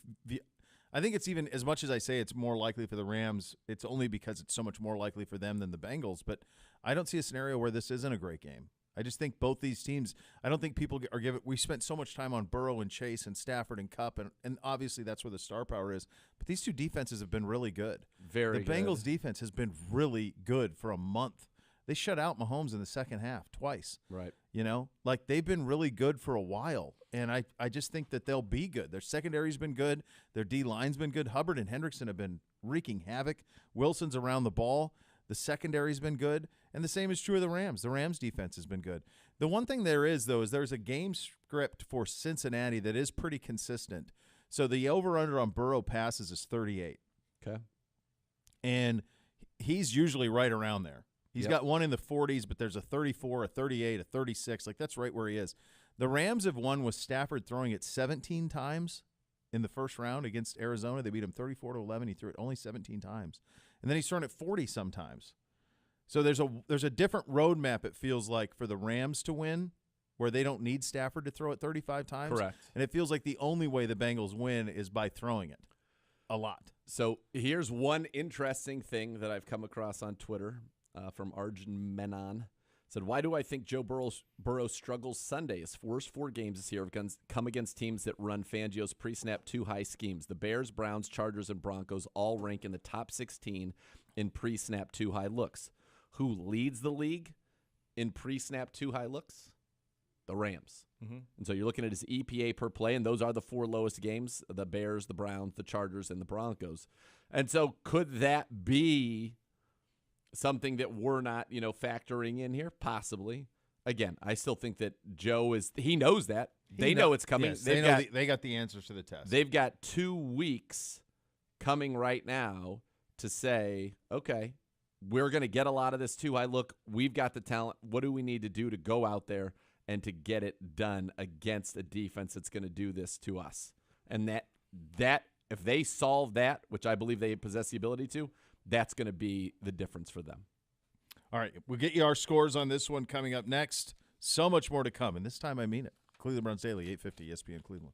I think it's even, as much as I say it's more likely for the Rams, it's only because it's so much more likely for them than the Bengals. But I don't see a scenario where this isn't a great game. I just think both these teams, I don't think people are giving – we spent so much time on Burrow and Chase and Stafford and Kupp, and obviously that's where the star power is. But these two defenses have been really good. Very good. The Bengals defense has been really good for a month. They shut out Mahomes in the second half twice. Right. Like they've been really good for a while, and I just think that they'll be good. Their secondary's been good. Their D-line's been good. Hubbard and Hendrickson have been wreaking havoc. Wilson's around the ball. The secondary's been good, and the same is true of the Rams. The Rams' defense has been good. The one thing there is, though, is there's a game script for Cincinnati that is pretty consistent. So the over-under on Burrow passes is 38. Okay. And he's usually right around there. He's got one in the 40s, but there's a 34, a 38, a 36. Like, that's right where he is. The Rams have won with Stafford throwing it 17 times in the first round against Arizona. They beat him 34-11. He threw it only 17 times. And then he's thrown it 40 sometimes. So there's a different roadmap, it feels like, for the Rams to win, where they don't need Stafford to throw it 35 times. Correct. And it feels like the only way the Bengals win is by throwing it a lot. So here's one interesting thing that I've come across on Twitter from Arjun Menon. Said, why do I think Joe Burrow struggles Sunday? His first 4 games this year have come against teams that run Fangio's pre-snap too-high schemes. The Bears, Browns, Chargers, and Broncos all rank in the top 16 in pre-snap too-high looks. Who leads the league in pre-snap too-high looks? The Rams. Mm-hmm. And so you're looking at his EPA per play, and those are the 4 lowest games, the Bears, the Browns, the Chargers, and the Broncos. And so could that be something that we're not, factoring in here? Possibly. Again, I still think that Joe he knows that. They know it's coming. Yes, they got the answers to the test. They've got 2 weeks coming right now to say, okay, we're going to get a lot of this too high look. We've got the talent. What do we need to do to go out there and to get it done against a defense that's going to do this to us? And that if they solve that, which I believe they possess the ability to, that's going to be the difference for them. All right, we'll get you our scores on this one coming up next. So much more to come, and this time I mean it. Cleveland Browns Daily, 850 ESPN Cleveland.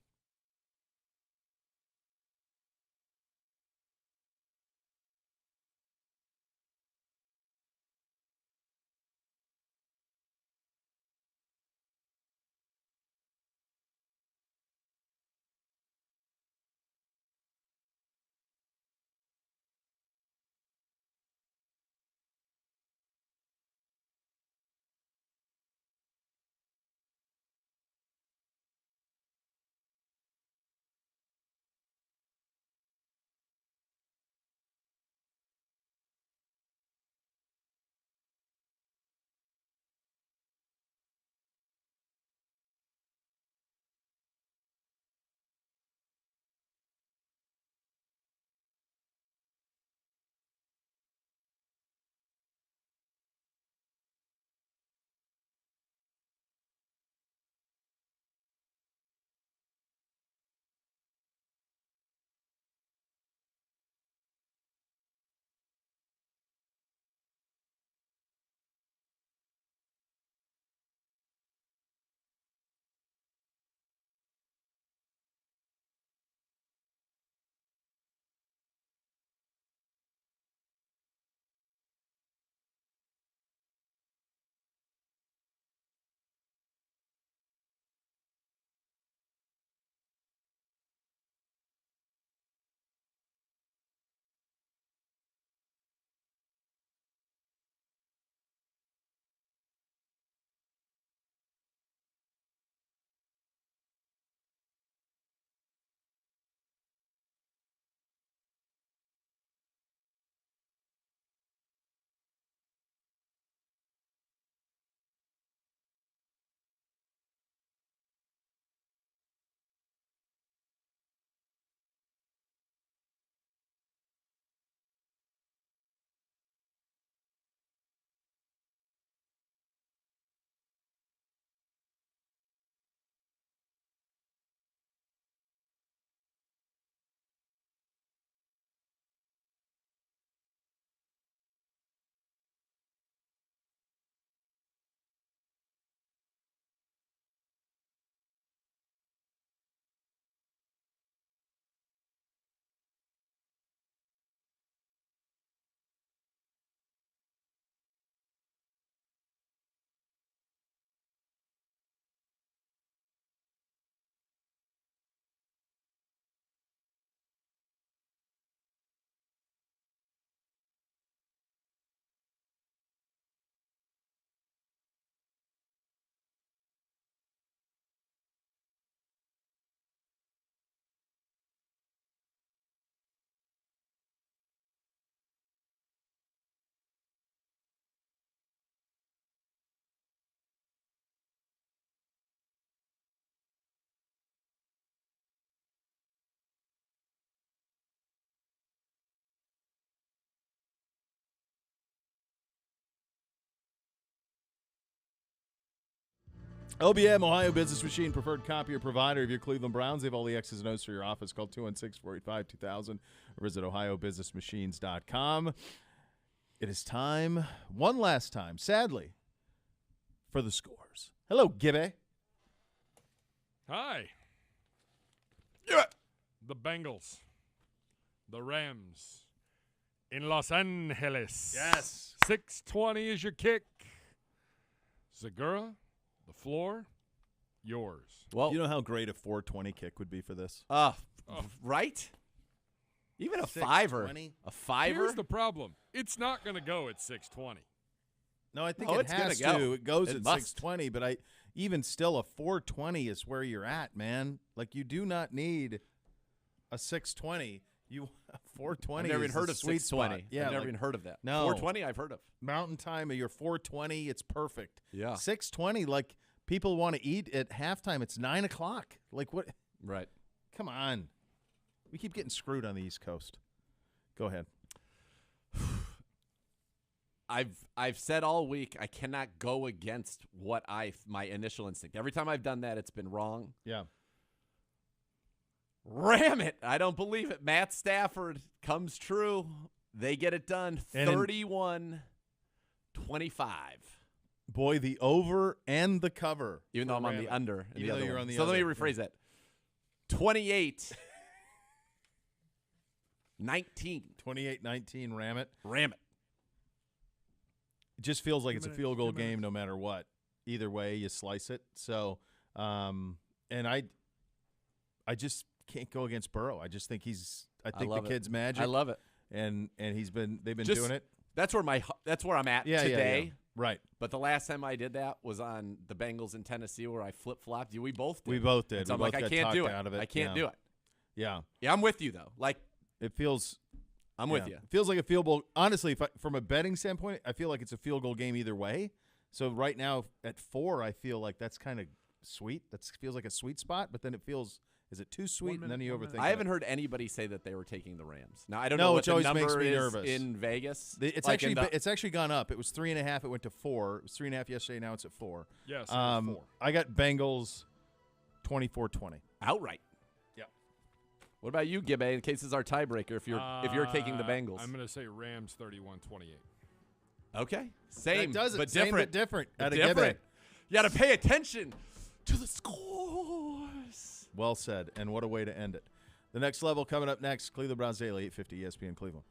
OBM, Ohio Business Machine, preferred copier provider of your Cleveland Browns. They have all the X's and O's for your office. Call 216-485-2000 or visit ohiobusinessmachines.com. It is time, one last time, sadly, for the scores. Hello, Gibby. Hi. Yeah. The Bengals. The Rams. In Los Angeles. Yes. 6:20 is your kick. Zegura, the floor, yours. Well, You know how great a 420 kick would be for this? right? Even a 620? fiver. A fiver? Here's the problem. It's not going to go at 6:20. No, I think Oh, it it's gonna has go. to. It goes It at must. 620, but even still, a 420 is where you're at, man. Like, you do not need a 620. A 420 I've never is even heard the of sweet 620. spot. Yeah, I've never like, even heard of that. No. 420 I've heard of. Mountain time, you're 420, it's perfect. Yeah. 620, like, people want to eat at halftime. It's 9 o'clock. Like, what? Right. Come on. We keep getting screwed on the East Coast. Go ahead. I've said all week I cannot go against what my initial instinct. Every time I've done that, it's been wrong. Yeah. Ram it. I don't believe it. Matt Stafford comes true. They get it done. 31-25. Boy, the over and the cover. Even though I'm on Ram the it. under. In Even the though other you're one. on the so let me other. rephrase that. 28-19. 28-19, ram it. Ram it. It just feels like it's a 2 field goal minutes, 2 game no matter what. Either way, you slice it. So, and I just can't go against Burrow. I just think I think the love it. kid's magic. I love it. And they've been Just- doing it. That's where I'm at Yeah, today. yeah. Right. But the last time I did that was on the Bengals in Tennessee, where I flip-flopped. We both did. We both did. And so We I'm like, both I got can't do talked it. out of it. I can't Yeah. do it. Yeah. Yeah, I'm with you, though. Like, It feels I'm yeah. with you. It feels like a field goal. Honestly, from a betting standpoint, I feel like it's a field goal game either way. So right now at 4, I feel like that's kind of sweet. That feels like a sweet spot, but then it feels, is it too sweet? And then you overthink I haven't it. heard anybody say that they were taking the Rams. Now, I don't No, know what which the always number makes me is nervous. in Vegas. It's Like in actually it's actually gone up. It was 3.5. It went to 4. It was 3.5 yesterday. Now it's at 4. Yes, it was 4. I got Bengals 24-20. outright. Yeah. What about you, Gibbe? In case it's our tiebreaker, if you're taking the Bengals. I'm going to say Rams 31-28. Okay, same, That does it. but Same different. but different. But At a different. Gibbe. You got to pay attention to the scores. Well said. And what a way to end it. The next level coming up next. Cleveland Browns Daily, 850 ESPN Cleveland.